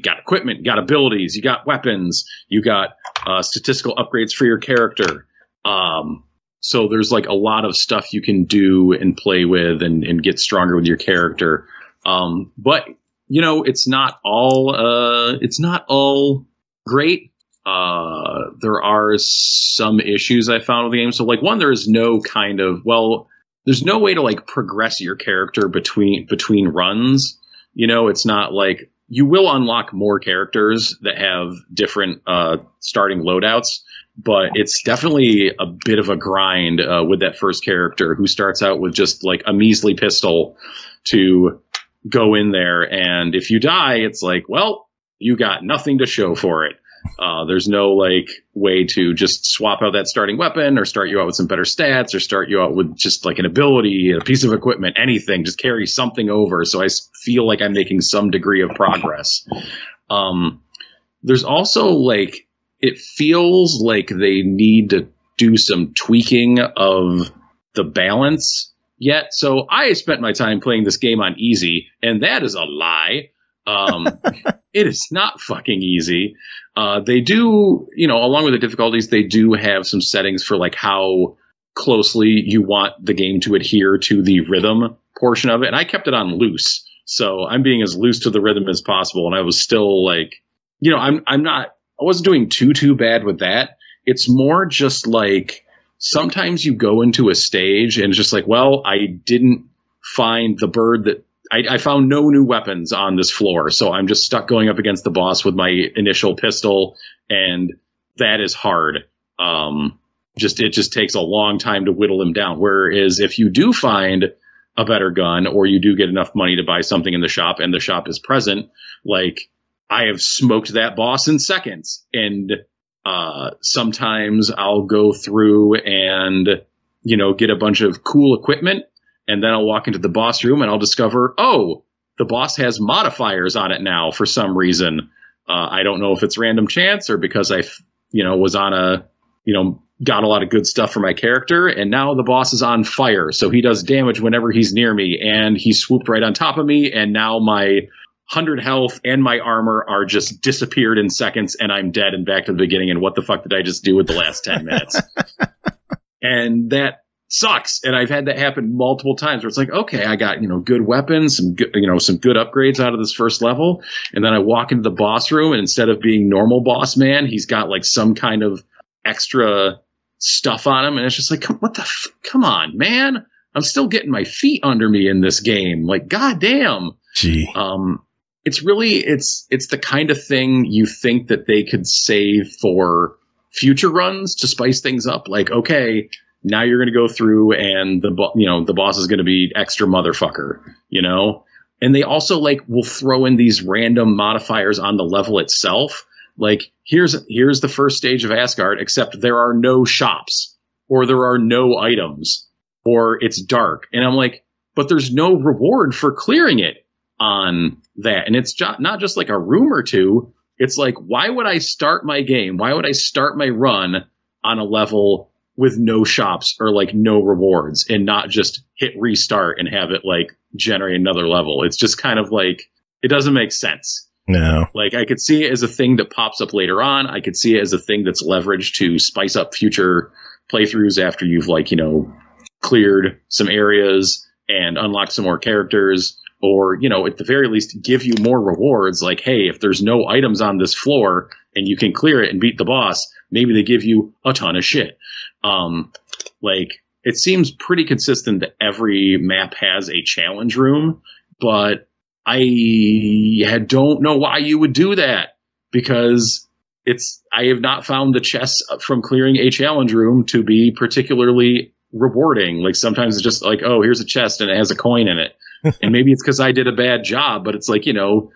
got equipment, you got abilities, you got weapons, you got statistical upgrades for your character. So there's like a lot of stuff you can do and play with and get stronger with your character. But it's not all great. There are some issues I found with the game. So like one, there's no way to like progress your character between runs. It's not like you will unlock more characters that have different starting loadouts, but it's definitely a bit of a grind with that first character who starts out with just like a measly pistol to go in there. And if you die, it's like, well, you got nothing to show for it. There's no like way to just swap out that starting weapon or start you out with some better stats or start you out with just like an ability, a piece of equipment, anything. Just carry something over. So I feel like I'm making some degree of progress. There's also like, it feels like they need to do some tweaking of the balance yet. So I spent my time playing this game on easy, and that is a lie. It is not fucking easy. They do, along with the difficulties, they do have some settings for like how closely you want the game to adhere to the rhythm portion of it. And I kept it on loose. So I'm being as loose to the rhythm as possible. And I was still like, I wasn't doing too bad with that. It's more just like sometimes you go into a stage and it's just like, well, I didn't find the bird that I found no new weapons on this floor, so I'm just stuck going up against the boss with my initial pistol, and that is hard. It just takes a long time to whittle him down. Whereas if you do find a better gun, or you do get enough money to buy something in the shop, and the shop is present, like I have smoked that boss in seconds. And sometimes I'll go through and get a bunch of cool equipment. And then I'll walk into the boss room and I'll discover, oh, the boss has modifiers on it now for some reason. I don't know if it's random chance or because I, was on got a lot of good stuff for my character. And now the boss is on fire. So he does damage whenever he's near me. And he swooped right on top of me. And now my 100 health and my armor are just disappeared in seconds. And I'm dead and back to the beginning. And what the fuck did I just do with the last 10 minutes? And that sucks. And I've had that happen multiple times where it's like, okay, I got, good weapons, some good, some good upgrades out of this first level. And then I walk into the boss room and instead of being normal boss man, he's got like some kind of extra stuff on him. And it's just like, come on, man. I'm still getting my feet under me in this game. Like, goddamn. Gee. It's really, it's the kind of thing you think that they could save for future runs to spice things up. Like, okay, now you're going to go through and the boss is going to be extra motherfucker, and they also like will throw in these random modifiers on the level itself. Like here's the first stage of Asgard, except there are no shops or there are no items or it's dark. And I'm like, but there's no reward for clearing it on that. And it's not just like a room or two. It's like, why would I start my game? Why would I start my run on a level with no shops or like no rewards and not just hit restart and have it like generate another level? It's just kind of like, it doesn't make sense. No. Like I could see it as a thing that pops up later on. I could see it as a thing that's leveraged to spice up future playthroughs after you've like, cleared some areas and unlocked some more characters, or, at the very least give you more rewards. Like, hey, if there's no items on this floor and you can clear it and beat the boss, maybe they give you a ton of shit. Like it seems pretty consistent that every map has a challenge room, but I don't know why you would do that, because I have not found the chests from clearing a challenge room to be particularly rewarding. Like sometimes it's just like, oh, here's a chest and it has a coin in it. And maybe it's because I did a bad job, but it's like, you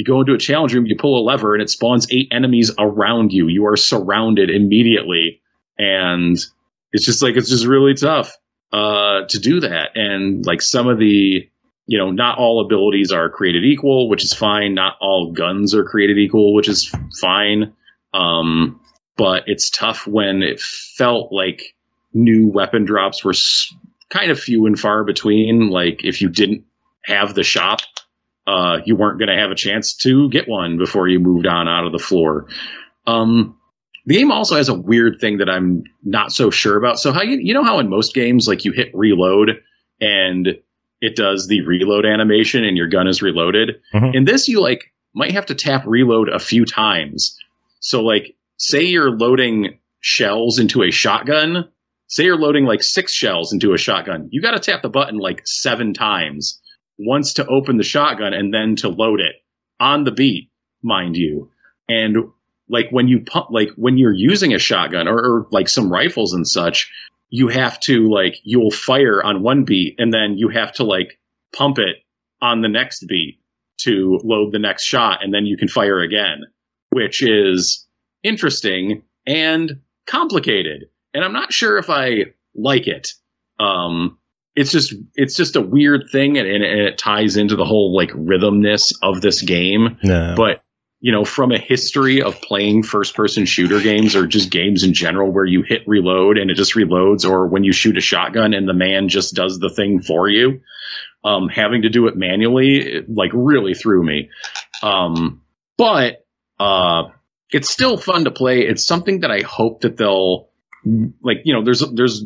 go into a challenge room, you pull a lever and it spawns 8 enemies around you. You are surrounded immediately. And it's just really tough to do that. And like some of the, not all abilities are created equal, which is fine. Not all guns are created equal, which is fine. But it's tough when it felt like new weapon drops were kind of few and far between. Like if you didn't have the shop, you weren't going to have a chance to get one before you moved on out of the floor. The game also has a weird thing that I'm not so sure about. So how how in most games, like you hit reload and it does the reload animation and your gun is reloaded. Mm-hmm. In this, you like might have to tap reload a few times. So like, say you're loading shells into a shotgun. Say you're loading like 6 shells into a shotgun. You got to tap the button like 7 times. Once to open the shotgun and then to load it. on the beat, mind you. And like when you pump, like when you're using a shotgun or like some rifles and such, you have to like, you'll fire on one beat and then you have to like pump it on the next beat to load the next shot. And then you can fire again, which is interesting and complicated. And I'm not sure if I like it. It's just a weird thing, and it ties into the whole like rhythmness of this game. No. But you know, from a history of playing first-person shooter games or just games in general where you hit reload and it just reloads, or when you shoot a shotgun and the man just does the thing for you, having to do it manually, it, like, really threw me. But it's still fun to play. It's something that I hope that they'll, like, you know, there's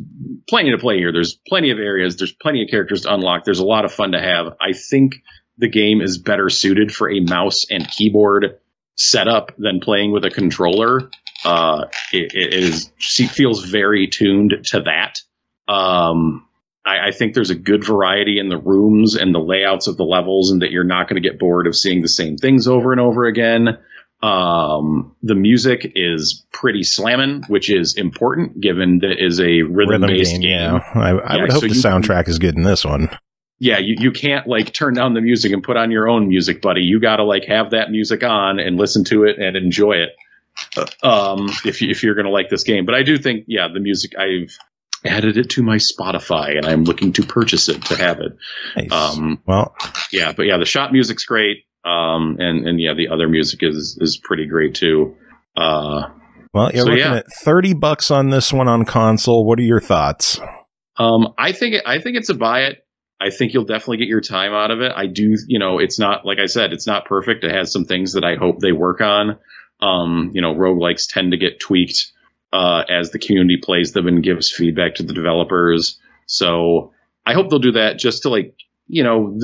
plenty to play here. There's plenty of areas. There's plenty of characters to unlock. There's a lot of fun to have. I think the game is better suited for a mouse and keyboard setup than playing with a controller. It feels very tuned to that. I think there's a good variety in the rooms and the layouts of the levels, and that you're not going to get bored of seeing the same things over and over again. The music is pretty slammin', which is important given that it is a rhythm-based game. Yeah. I would hope the soundtrack is good in this one. Yeah, you can't like turn down the music and put on your own music, buddy. You got to like have that music on and listen to it and enjoy it. If you're going to like this game. But I do think, yeah, the music, I've added it to my Spotify and I'm looking to purchase it to have it. Nice. Well, yeah, but yeah, the shot music's great. And yeah, the other music is pretty great too. Well, you're looking at $30 on this one on console. What are your thoughts? I think it's a buy it. I think you'll definitely get your time out of it. I do, you know, it's not, like I said, it's not perfect. It has some things that I hope they work on. You know, roguelikes tend to get tweaked as the community plays them and gives feedback to the developers. So I hope they'll do that just to, like, you know,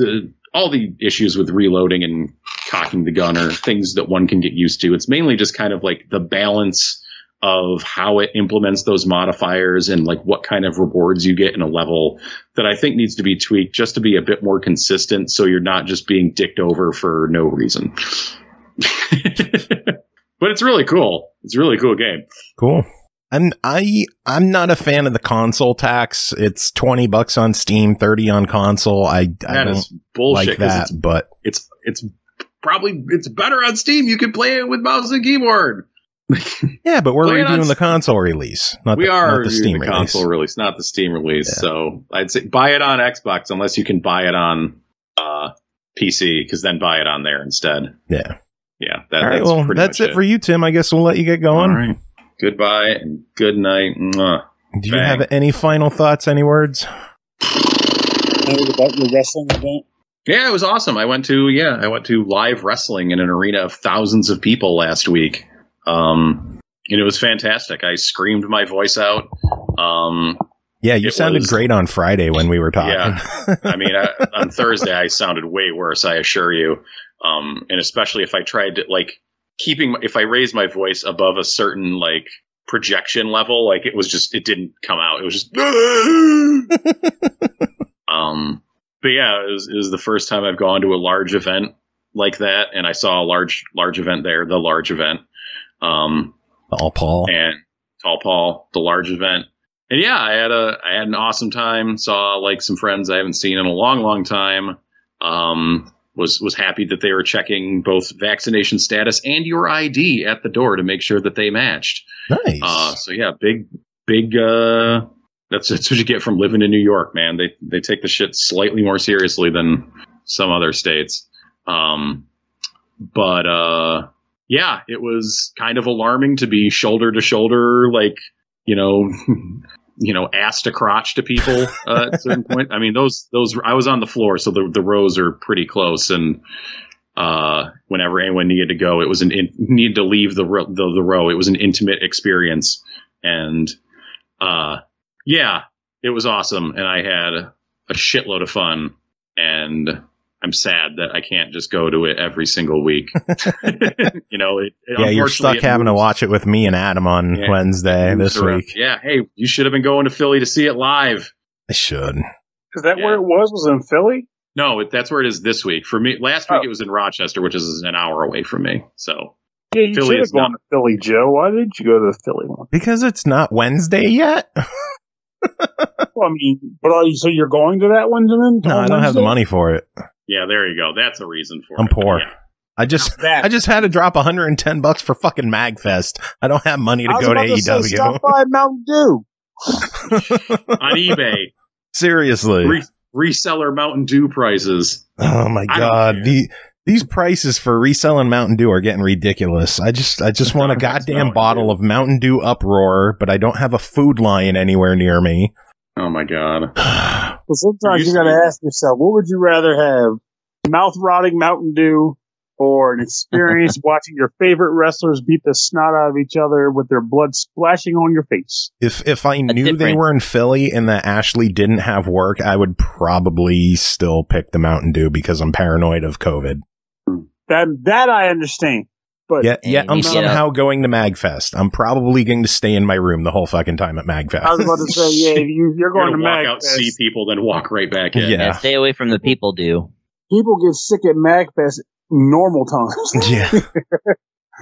all the issues with reloading and cocking the gun are things that one can get used to. It's mainly just kind of like the balance of how it implements those modifiers and like what kind of rewards you get in a level that I think needs to be tweaked just to be a bit more consistent, so you're not just being dicked over for no reason. But it's really cool. It's a really cool game. Cool. And I'm not a fan of the console tax. It's $20 on Steam, 30 on console. I don't bullshit, like that, but it's probably better on Steam. You can play it with mouse and keyboard. Yeah, but we're reviewing the console release, not the Steam release. Console release, not the Steam release. Yeah. So I'd say buy it on Xbox unless you can buy it on PC, because then buy it on there instead. Yeah. Yeah. All right, well, that's it for you, Tim. I guess we'll let you get going. All right. Goodbye and good night. Mwah. Do you have any final thoughts, any words? About your wrestling event? Yeah, it was awesome. I went to live wrestling in an arena of thousands of people last week. And it was fantastic. I screamed my voice out. Yeah, you sounded great on Friday when we were talking. Yeah, I mean, on Thursday I sounded way worse, I assure you. And especially if I tried to like if I raised my voice above a certain like projection level, like it didn't come out. It was just. But yeah, it was the first time I've gone to a large event like that, and I saw a large event there, the large event. Tall Paul, the large event. And yeah, I had an awesome time. Saw like some friends I haven't seen in a long time. Was happy that they were checking both vaccination status and your ID at the door to make sure that they matched. Nice. So yeah, big. That's what you get from living in New York, man. They take the shit slightly more seriously than some other states. But yeah, it was kind of alarming to be shoulder to shoulder, like, you know, ass to crotch to people at a certain point. I mean, those I was on the floor, so the rows are pretty close, and whenever anyone needed to go, it was needed to leave the row. It was an intimate experience, and yeah, it was awesome, and I had a shitload of fun, and I'm sad that I can't just go to it every single week. You know, you're stuck having to watch it with me and Adam on Wednesday this week. Yeah, hey, you should have been going to Philly to see it live. I should. Is that where it was in Philly? No, that's where it is this week. For me, last week it was in Rochester, which is an hour away from me. So yeah, you should have gone to Philly, Joe. Why didn't you go to the Philly one? Because it's not Wednesday yet. Well, I mean, but so you're going to that one, then? No, I don't have the money for it. Yeah, there you go. That's a reason for it. I'm poor. Yeah. I just had to drop $110 for fucking MagFest. I don't have money to go to AEW. Stop by Mountain Dew on eBay. Seriously, reseller Mountain Dew prices. Oh my god, these prices for reselling Mountain Dew are getting ridiculous. I just want a goddamn bottle of Mountain Dew Uproar, but I don't have a Food Lion anywhere near me. Oh my god. Well, sometimes you gotta ask yourself, what would you rather have? Mouth-rotting Mountain Dew or an experience watching your favorite wrestlers beat the snot out of each other with their blood splashing on your face? If I knew they were in Philly and that Ashley didn't have work, I would probably still pick the Mountain Dew because I'm paranoid of COVID. That I understand. But yeah, I'm somehow going to MagFest. I'm probably going to stay in my room the whole fucking time at MagFest. I was about to say, yeah, you're going to walk MagFest. Out, see people, then walk right back in. Yeah, stay away from the people. People get sick at MagFest normal times. Yeah.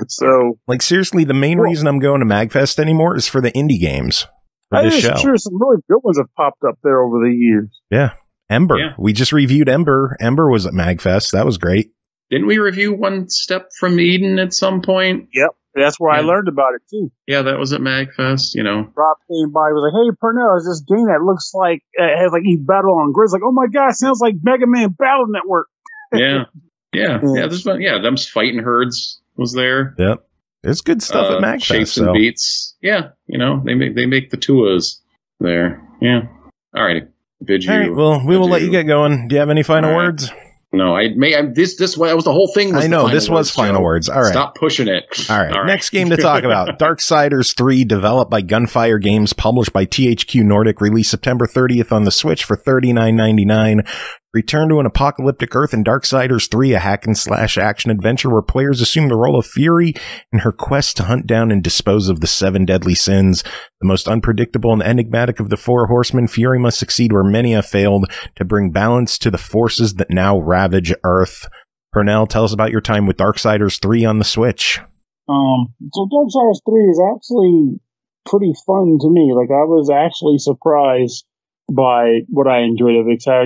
So, like, seriously, the main reason I'm going to MagFest anymore is for the indie games for this show. Sure, some really good ones have popped up there over the years. Yeah, Ember. Yeah. We just reviewed Ember. Ember was at MagFest. That was great. Didn't we review One Step from Eden at some point? Yep. That's where I learned about it, too. Yeah, that was at MagFest, you know. Rob came by, was like, hey, Pernell, is this game that looks like, it has like you battle on grids. Like, oh my God, it sounds like Mega Man Battle Network. Yeah. Them fighting herds was there. Yep. There's good stuff at MagFest. Shapes and beats. Yeah, you know, they make the Tuas there. Yeah. All right. All right, well, we will let you get going. Do you have any final words? No, this was the whole thing. I know, this was final words. All right. Stop pushing it. All right. Next game to talk about. Darksiders 3, developed by Gunfire Games, published by THQ Nordic, released September 30th on the Switch for $39.99. Return to an apocalyptic Earth in Darksiders 3, a hack-and-slash action-adventure where players assume the role of Fury in her quest to hunt down and dispose of the 7 deadly sins. The most unpredictable and enigmatic of the 4 horsemen, Fury must succeed where many have failed to bring balance to the forces that now ravage Earth. Pernell, tell us about your time with Darksiders 3 on the Switch. So Darksiders 3 is actually pretty fun to me. Like, I was actually surprised by what I enjoyed of it. I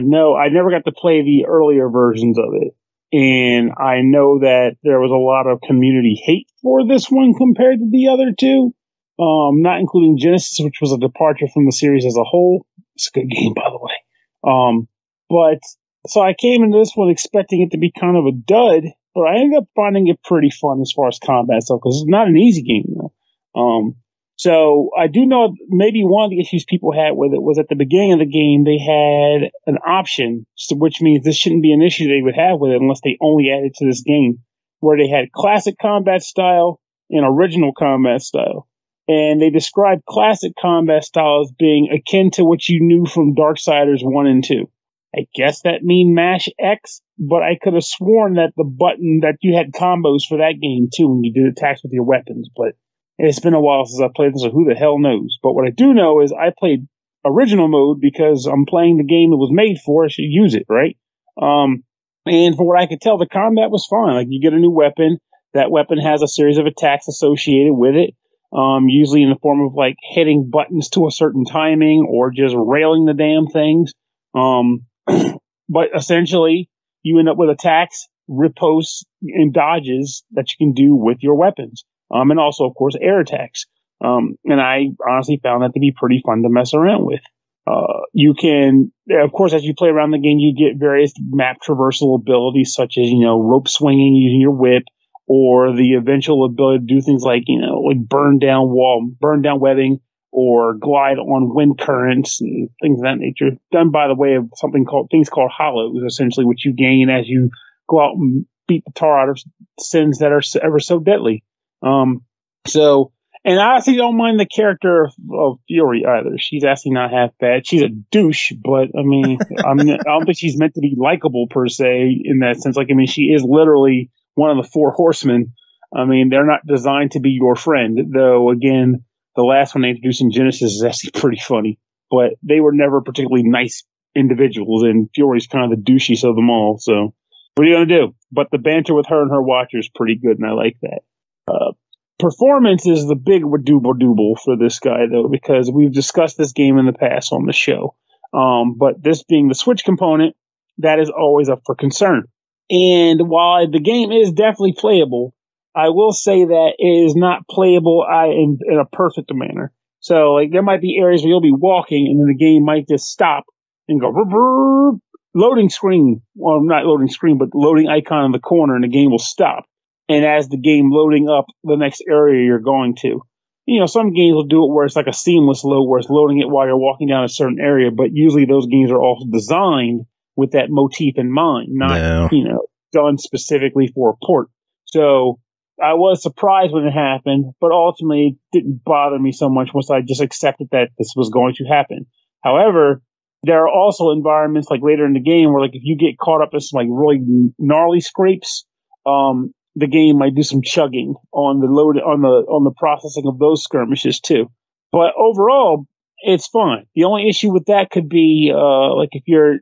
never got to play the earlier versions of it. And I know that there was a lot of community hate for this one compared to the other two. Not including Genesis, which was a departure from the series as a whole. It's a good game, by the way. But so I came into this one expecting it to be kind of a dud, but I ended up finding it pretty fun as far as combat stuff, because it's not an easy game, though. So I do know maybe one of the issues people had with it was at the beginning of the game, they had an option, which means this shouldn't be an issue they would have with it unless they only added to this game, where they had classic combat style and original combat style. And they described classic combat style as being akin to what you knew from Darksiders 1 and 2. I guess that mean mash X, but I could have sworn that the button that you had combos for that game too when you did attacks with your weapons, but it's been a while since I played this, so who the hell knows? But what I do know is I played original mode because I'm playing the game it was made for. I should use it, right? And from what I could tell, the combat was fine. Like, you get a new weapon. That weapon has a series of attacks associated with it, usually in the form of, like, hitting buttons to a certain timing or just railing the damn things. But essentially, you end up with attacks, riposts, and dodges that you can do with your weapons. And also, of course, air attacks. And I honestly found that to be pretty fun to mess around with. You can, of course, as you play around the game, you get various map traversal abilities, such as, rope swinging using your whip, or the eventual ability to do things like, like burn down webbing, or glide on wind currents and things of that nature. Done by the way of things called hollows, essentially, which you gain as you go out and beat the tar out of sins that are ever so deadly. And I honestly don't mind the character of Fury either. She's actually not half bad. She's a douche, but I mean, I don't think she's meant to be likable per se in that sense. Like, I mean, she is literally one of the 4 horsemen. I mean, they're not designed to be your friend, though. Again, the last one they introduced in Genesis is actually pretty funny, but they were never particularly nice individuals, and Fury's kind of the douchiest of them all. So what are you going to do? But the banter with her and her watcher is pretty good, and I like that. Performance is the big double for this guy, though, because we've discussed this game in the past on the show. But this being the Switch component, that is always up for concern. And while the game is definitely playable, I will say that it is not playable in a perfect manner. So, like, there might be areas where you'll be walking, and then the game might just stop and go, loading screen. Well, not loading screen, but loading icon in the corner, and the game will stop. And as the game loading up the next area you're going to. You know, some games will do it where it's like a seamless load, where it's loading it while you're walking down a certain area, but usually those games are also designed with that motif in mind, not, done specifically for a port. So I was surprised when it happened, but ultimately it didn't bother me so much once I just accepted that this was going to happen. However, there are also environments like later in the game where, like, if you get caught up in some like really gnarly scrapes, the game might do some chugging on the processing of those skirmishes too. But overall, it's fun. The only issue with that could be like if you're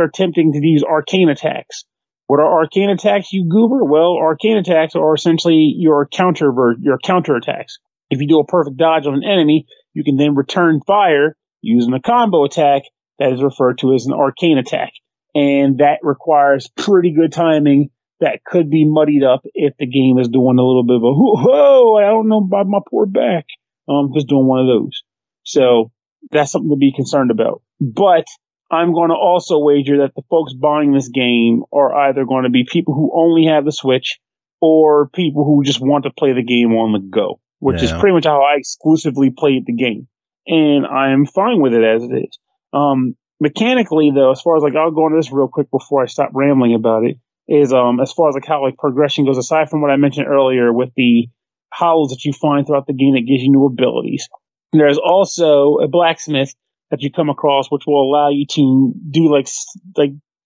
attempting to use arcane attacks. What are arcane attacks, you goober? Well, arcane attacks are essentially your counter attacks. If you do a perfect dodge on an enemy, you can then return fire using a combo attack that is referred to as an arcane attack. And that requires pretty good timing that could be muddied up if the game is doing a little bit of a, whoa, I don't know about my poor back. Just doing one of those. So that's something to be concerned about. But I'm going to also wager that the folks buying this game are either going to be people who only have the Switch or people who just want to play the game on the go, which is pretty much how I exclusively played the game. And I'm fine with it as it is. Mechanically, though, as far as like, I'll go into this real quick before I stop rambling about it, is as far as like how like progression goes, aside from what I mentioned earlier with the howls that you find throughout the game that gives you new abilities. There's also a blacksmith that you come across, which will allow you to do like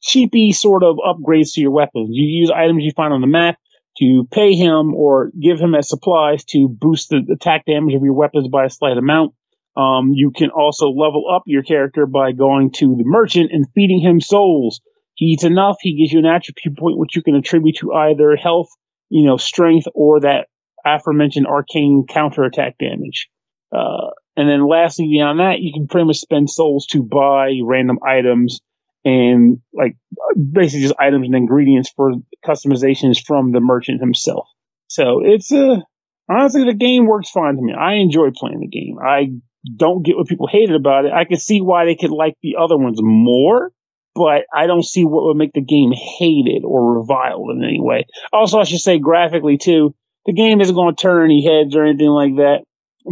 cheapy sort of upgrades to your weapons. You use items you find on the map to pay him or give him as supplies to boost the attack damage of your weapons by a slight amount. You can also level up your character by going to the merchant and feeding him souls. He eats enough, he gives you an attribute point which you can attribute to either health, strength, or that aforementioned arcane counterattack damage. And then lastly, beyond that, you can pretty much spend souls to buy random items and like basically just items and ingredients for customizations from the merchant himself. So it's honestly, the game works fine to me. I enjoy playing the game. I don't get what people hated about it. I can see why they could like the other ones more, but I don't see what would make the game hated or reviled in any way. Also, I should say graphically too, the game isn't going to turn any heads or anything like that,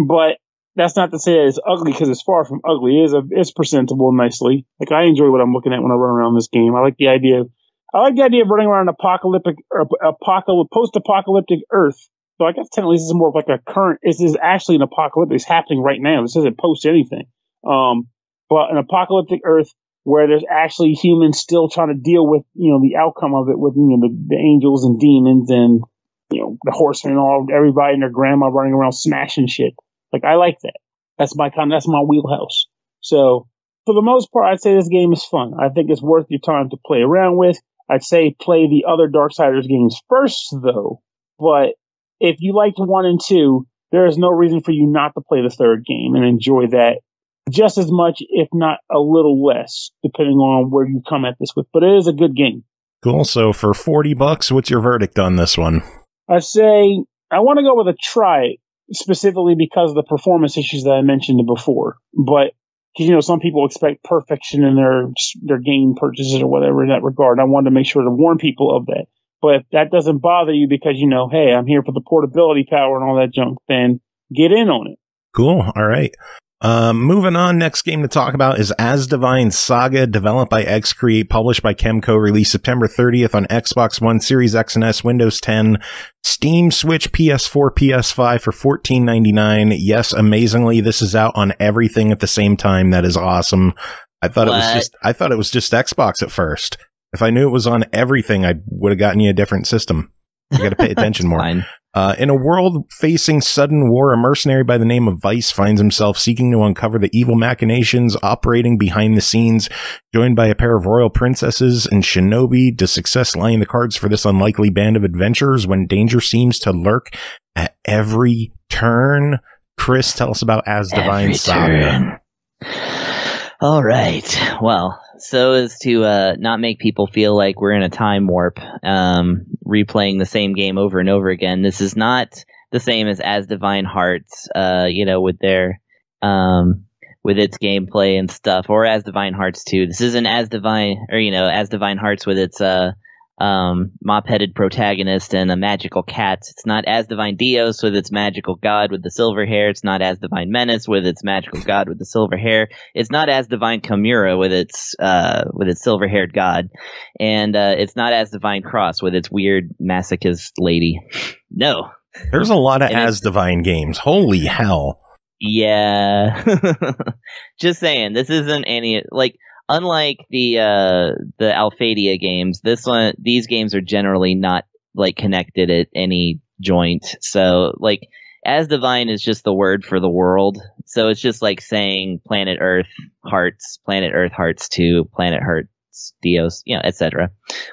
but that's not to say that it's ugly, because it's far from ugly. It's presentable nicely. Like, I enjoy what I'm looking at when I run around this game. I like the idea of running around post-apocalyptic Earth. So I guess technically this is more of like this is actually an apocalyptic. It's happening right now. This isn't post anything. But an apocalyptic Earth where there's actually humans still trying to deal with, the outcome of it with, the angels and demons and, the horsemen and all, everybody and their grandma running around smashing shit. Like, I like that. That's my wheelhouse. So, for the most part, I'd say this game is fun. I think it's worth your time to play around with. I'd say play the other Darksiders games first, though. But if you liked 1 and 2, there is no reason for you not to play the third game and enjoy that just as much, if not a little less, depending on where you come at this with. But it is a good game. Cool. So, for $40, what's your verdict on this one? I'd say I want to go with a try it. Specifically because of the performance issues that I mentioned before. But, because, some people expect perfection in their game purchases or whatever in that regard. I wanted to make sure to warn people of that. But if that doesn't bother you because, hey, I'm here for the portability power and all that junk, then get in on it. Cool. All right. Moving on, next game to talk about is Asdivine Saga, developed by EXE-CREATE, published by KEMCO, released September 30th on Xbox One, Series X and S, Windows 10, Steam, Switch, PS4, PS5 for $14.99. Yes, amazingly, this is out on everything at the same time. That is awesome. I thought it was just Xbox at first. If I knew it was on everything, I would have gotten you a different system. You got to pay attention more. In a world facing sudden war, a mercenary by the name of Vice finds himself seeking to uncover the evil machinations operating behind the scenes. Joined by a pair of royal princesses and shinobi, does success lie in the cards for this unlikely band of adventurers when danger seems to lurk at every turn? Chris, tell us about Asdivine Saga. All right. Well, so as to not make people feel like we're in a time warp, replaying the same game over and over again. This is not the same as Asdivine Hearts, with their with its gameplay and stuff, or Asdivine Hearts 2. This isn't Asdivine Hearts with its mop-headed protagonist and a magical cat. It's not Asdivine Dios with its magical god with the silver hair. It's not Asdivine Menace with its magical god with the silver hair. It's not Asdivine Chimera with its silver-haired god. And it's not Asdivine Cross with its weird masochist lady. No. There's a lot of Asdivine games. Holy hell. Yeah. Just saying, this isn't any, like, unlike the Alphadia games, these games are generally not like connected at any joint. So like Asdivine is just the word for the world. So it's just like saying Planet Earth Hearts 2, Planet Hearts Dios, etc.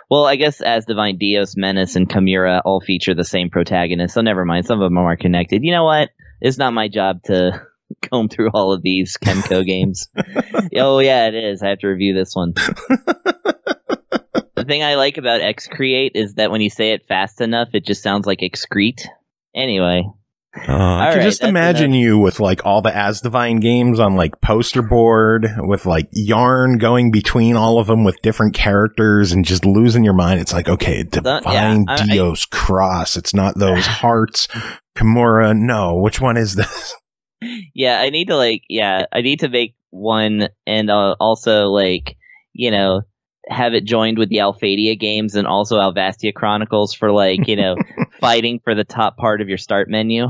Well, I guess Asdivine Dios, Menace, and Chimera all feature the same protagonist. So never mind, some of them are connected. You know what? It's not my job to comb through all of these KEMCO games. Oh yeah, it is. I have to review this one. The thing I like about EXE-CREATE is that when you say it fast enough, it just sounds like excrete. Anyway. I can just imagine you with like all the Asdivine games on like poster board with like yarn going between all of them with different characters and just losing your mind. It's like, okay, Divine Dios Cross. It's not those hearts. Chimera. No, which one is this? Yeah, I need to make one and also have it joined with the Alphadia games and also Alvastia Chronicles for fighting for the top part of your start menu.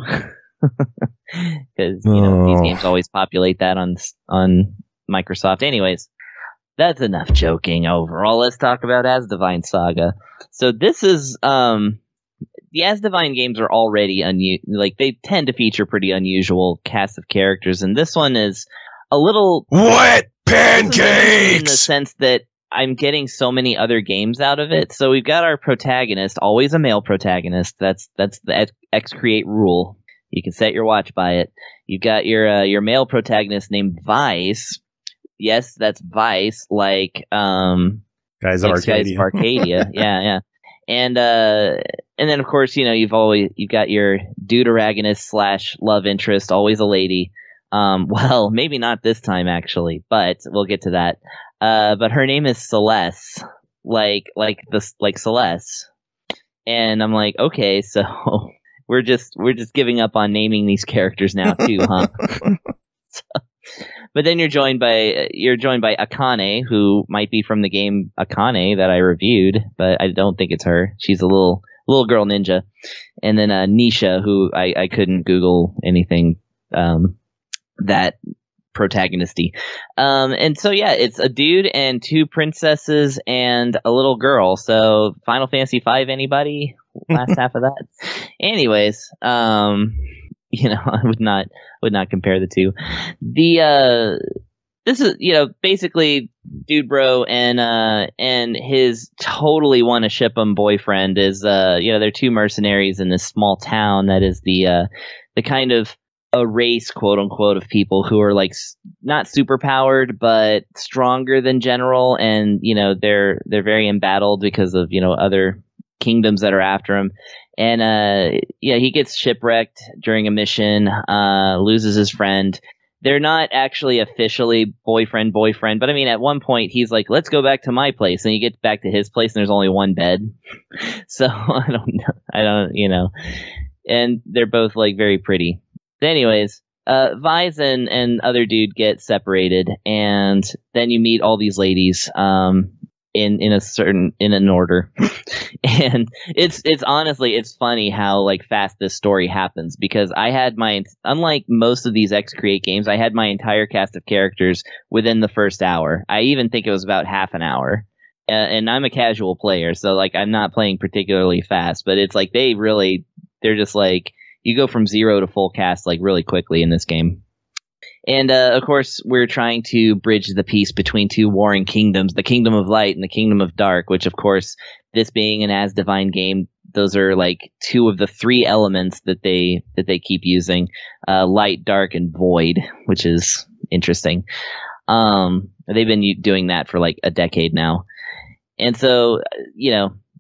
Because these games always populate that on Microsoft. Anyways, that's enough joking overall. Let's talk about Asdivine Saga. So this is the Asdivine games are already they tend to feature pretty unusual cast of characters, and this one is a little wet pancakes in the sense that I'm getting so many other games out of it. So we've got our protagonist, always a male protagonist. That's the EXE-CREATE rule. You can set your watch by it. You've got your male protagonist named Vice. Yes, that's Vice, like Guys of Arcadia. Yeah. And then of course, you've got your deuteragonist / love interest, always a lady. Well, maybe not this time actually, but we'll get to that. But her name is Celeste, like Celeste. And I'm like, okay, so we're just giving up on naming these characters now too, huh? But then you're joined by Akane, who might be from the game Akane that I reviewed, but I don't think it's her. She's a little girl ninja. And then Nisha, who I couldn't Google anything that protagonisty. And so yeah, it's a dude and 2 princesses and a little girl. So Final Fantasy V, anybody? Last half of that. Anyways, I would not compare the two. This is, basically dude bro and his totally wanna ship him boyfriend is, they're 2 mercenaries in this small town that is the kind of a race, quote unquote, of people who are like not super powered, but stronger than general. And, they're very embattled because of, other kingdoms that are after him. And, he gets shipwrecked during a mission, loses his friend. They're not actually officially boyfriend, but I mean, at one point he's like, let's go back to my place. And he gets back to his place and there's only one bed. So I don't, and they're both like very pretty. But anyways, Vise and other dude get separated, and then you meet all these ladies, in an order. And it's honestly, it's funny how like fast this story happens, because I had unlike most of these EXE-CREATE games, I had my entire cast of characters within the first hour. I even think it was about half an hour. And I'm a casual player, so like I'm not playing particularly fast, but it's like they really they're just like, you go from 0 to full cast like really quickly in this game. And of course, we're trying to bridge the peace between two warring kingdoms, the Kingdom of Light and the Kingdom of Dark, which of course, this being an Asdivine game, those are like 2 of the 3 elements that they keep using, light, dark, and void, which is interesting. They've been doing that for like a decade now. And so,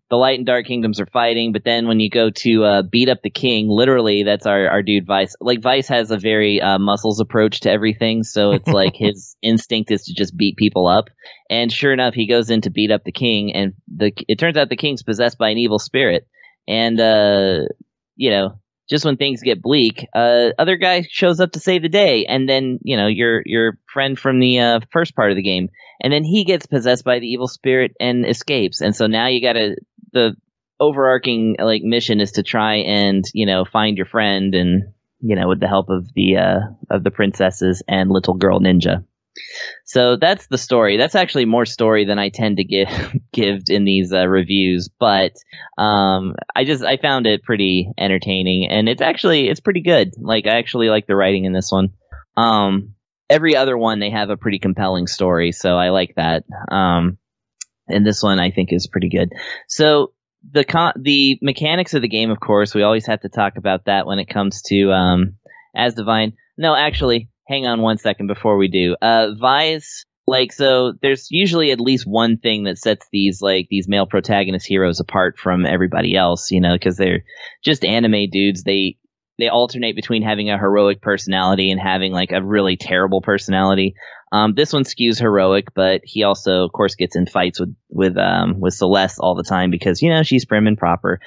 the light and dark kingdoms are fighting, but then when you go to beat up the king, literally, that's our dude Vice. Like, Vice has a very muscles approach to everything, so it's like his instinct is to just beat people up. And sure enough, he goes in to beat up the king, and it turns out the king's possessed by an evil spirit. And, just when things get bleak, other guy shows up to save the day, and then, your friend from the first part of the game, and then he gets possessed by the evil spirit and escapes. And so now the overarching mission is to try and find your friend, and with the help of the princesses and little girl ninja. So that's the story. That's actually more story than I tend to give in these reviews, but I found it pretty entertaining, and it's pretty good. Like, I actually like the writing in this one. Every other one, they have a pretty compelling story, so I like that. And this one I think is pretty good. So the mechanics of the game, of course, we always have to talk about that when it comes to Asdivine. No, actually, hang on one second before we do. Vice, so there's usually at least one thing that sets these male protagonist heroes apart from everybody else, because they're just anime dudes. They alternate between having a heroic personality and having a really terrible personality. This one skews heroic, but he also, of course, gets in fights with Celeste all the time because she's prim and proper.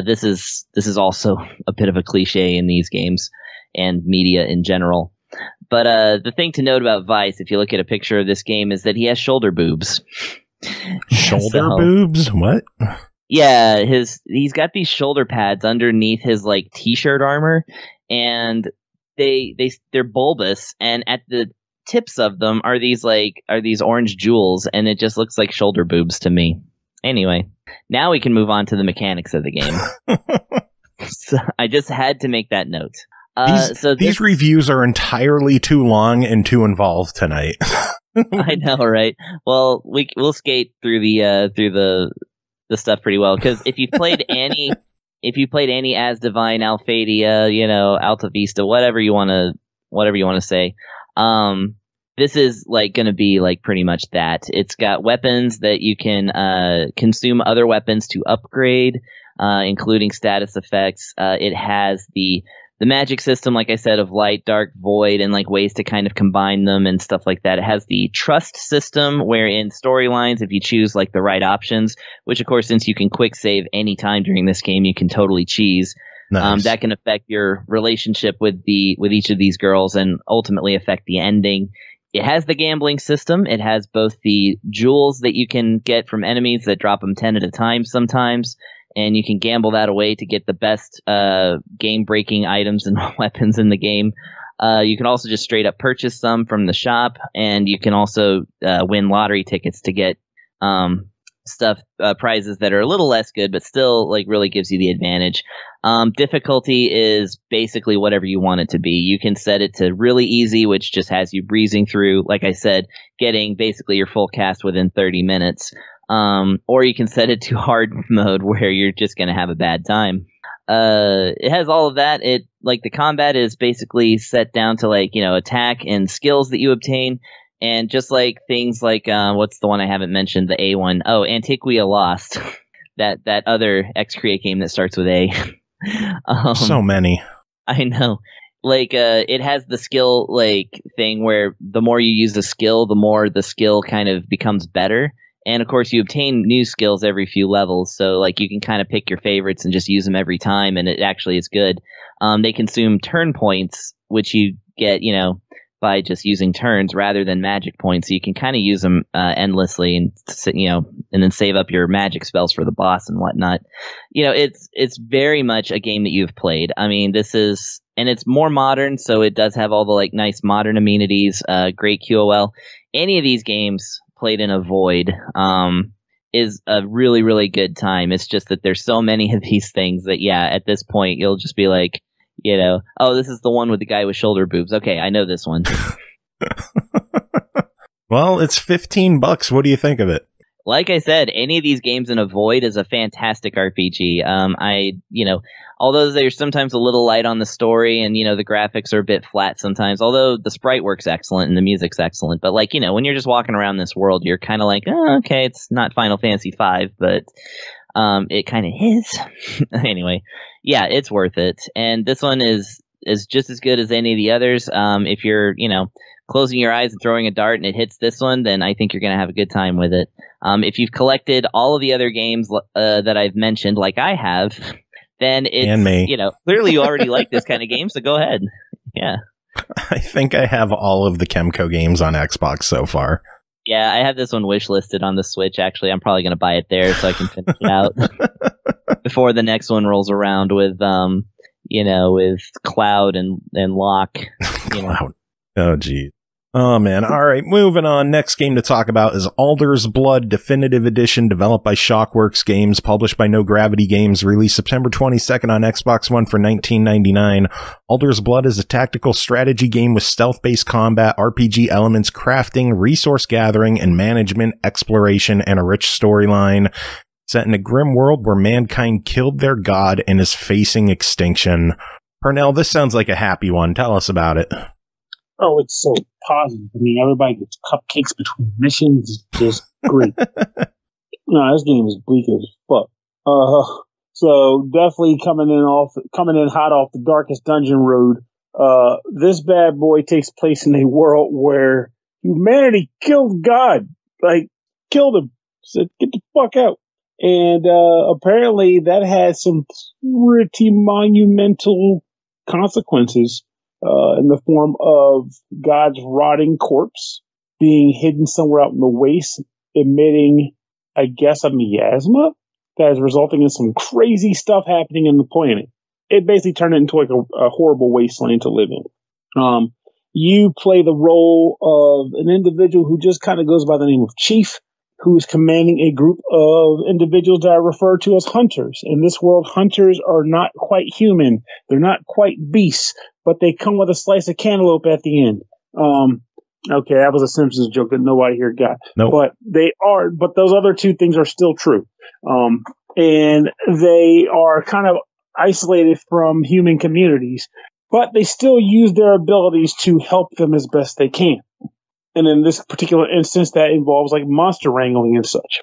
This is also a bit of a cliche in these games and media in general. But the thing to note about Vice, if you look at a picture of this game, is that he has shoulder boobs. Shoulder boobs? What? Yeah, he's got these shoulder pads underneath his t-shirt armor, and they're bulbous, and at the tips of them are these orange jewels, and it just looks like shoulder boobs to me. Anyway, now we can move on to the mechanics of the game. So I just had to make that note. These reviews are entirely too long and too involved tonight. I know, right? Well, we'll skate through the stuff pretty well, because if you've played any Asdivine, Alphadia, Alta Vista, whatever you want to say, this is going to be pretty much that. It's got weapons that you can consume other weapons to upgrade, including status effects. It has the magic system, like I said, of light, dark, void, and ways to kind of combine them and stuff like that. It has the trust system, where in storylines, if you choose the right options, which of course, since you can quick save any time during this game, you can totally cheese. Nice. That can affect your relationship with each of these girls and ultimately affect the ending. It has the gambling system. It has both the jewels that you can get from enemies that drop them 10 at a time sometimes, and you can gamble that away to get the best game-breaking items and weapons in the game. You can also just straight up purchase some from the shop, and you can also win lottery tickets to get prizes that are a little less good, but still really gives you the advantage. Difficulty is basically whatever you want it to be. You can set it to really easy, which just has you breezing through, like I said, getting basically your full cast within 30 minutes. Or you can set it to hard mode, where you're just going to have a bad time. It has all of that. The combat is basically set down to attack and skills that you obtain. And just things what's the one I haven't mentioned? The A one. Oh, Antiquia Lost. that other EXE-CREATE game that starts with A. So many. I know. It has the skill thing where the more you use the skill, the more the skill kind of becomes better. And of course, you obtain new skills every few levels, so you can kind of pick your favorites and just use them every time, and it actually is good. They consume turn points, which you get, by just using turns rather than magic points. So you can kind of use them endlessly, and and then save up your magic spells for the boss and whatnot. It's very much a game that you've played. I mean, and it's more modern, so it does have all the nice modern amenities, great QOL. Any of these games played in a void, is a really, really good time. It's just that there's so many of these things that, yeah, at this point, you'll just be like, you know, oh, this is the one with the guy with shoulder boobs. Okay, I know this one. Well, it's $15. What do you think of it? Like I said, any of these games in a void is a fantastic RPG. Although they're sometimes a little light on the story and, you know, the graphics are a bit flat sometimes, although the sprite work's excellent and the music's excellent. But, like, you know, when you're just walking around this world, you're kind of like, oh, okay, it's not Final Fantasy V, but it kind of is. Anyway, yeah, it's worth it. And this one is just as good as any of the others. If you're, you know, closing your eyes and throwing a dart and it hits this one, then I think you're going to have a good time with it. If you've collected all of the other games that I've mentioned, like I have, then it's, and me. You know, clearly you already like this kind of game, so go ahead. Yeah. I think I have all of the KEMCO games on Xbox so far. Yeah, I have this one wishlisted on the Switch, actually. I'm probably going to buy it there so I can finish it out before the next one rolls around with, with Cloud and Locke. You know. Cloud. Oh, geez. Oh, man. All right, moving on. Next game to talk about is Alder's Blood Definitive Edition, developed by Shockworks Games, published by No Gravity Games, released September 22nd on Xbox One for $19.99. Alder's Blood is a tactical strategy game with stealth-based combat, RPG elements, crafting, resource gathering, and management, exploration, and a rich storyline. Set in a grim world where mankind killed their god and is facing extinction. Pernell, this sounds like a happy one. Tell us about it. Oh, it's so positive. I mean, everybody gets cupcakes between missions. It's just great. No, this game is bleak as fuck. So definitely coming in hot off the darkest dungeon road. This bad boy takes place in a world where humanity killed God. Like, killed him. Said, get the fuck out. And apparently that had some pretty monumental consequences. In the form of God's rotting corpse being hidden somewhere out in the waste, emitting, I guess, a miasma that is resulting in some crazy stuff happening in the planet. It basically turned it into like a horrible wasteland to live in. You play the role of an individual who just kind of goes by the name of Chief, who is commanding a group of individuals that are referred to as hunters. In this world, hunters are not quite human. They're not quite beasts, but they come with a slice of cantaloupe at the end. Okay, that was a Simpsons joke that nobody here got. Nope. But those other two things are still true. And they are kind of isolated from human communities, but they still use their abilities to help them as best they can. And in this particular instance, that involves like monster wrangling and such.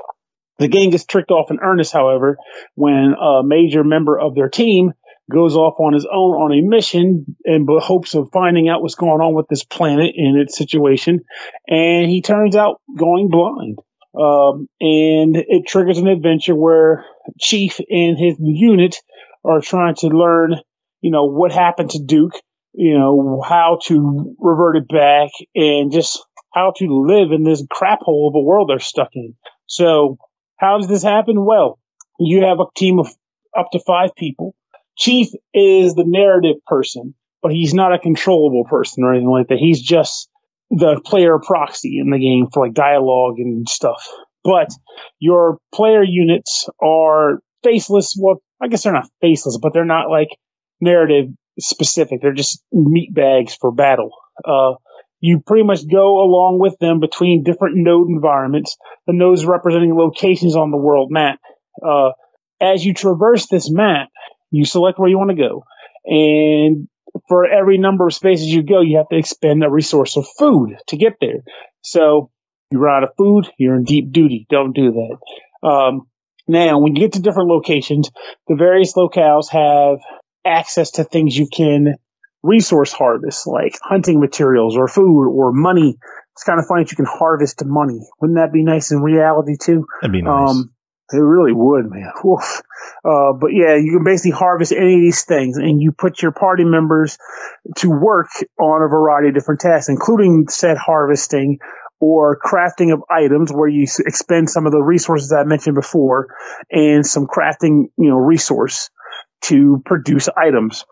The game gets tricked off in earnest, however, when a major member of their team goes off on his own on a mission in hopes of finding out what's going on with this planet and its situation. And he turns out going blind. And it triggers an adventure where Chief and his unit are trying to learn, what happened to Duke, how to revert it back and just how to live in this crap hole of a world they're stuck in. So how does this happen? Well, you have a team of up to 5 people. Chief is the narrative person, but he's not a controllable person or anything like that. He's just the player proxy in the game for like dialogue and stuff. But your player units are faceless. Well, I guess they're not faceless, but they're not like narrative specific. They're just meat bags for battle. You pretty much go along with them between different node environments, the nodes representing locations on the world map. As you traverse this map, you select where you want to go. And for every number of spaces you go, you have to expend a resource of food to get there. So you run out of food, you're in deep duty. Don't do that. Now, when you get to different locations, the various locales have access to things you can resource harvest, like hunting materials or food or money. It's kind of funny that you can harvest money. Wouldn't that be nice in reality too? That'd be nice. It really would, man. Oof. But yeah, you can basically harvest any of these things, and you put your party members to work on a variety of different tasks, including said harvesting or crafting of items, where you expend some of the resources I mentioned before, and some crafting, resource to produce items.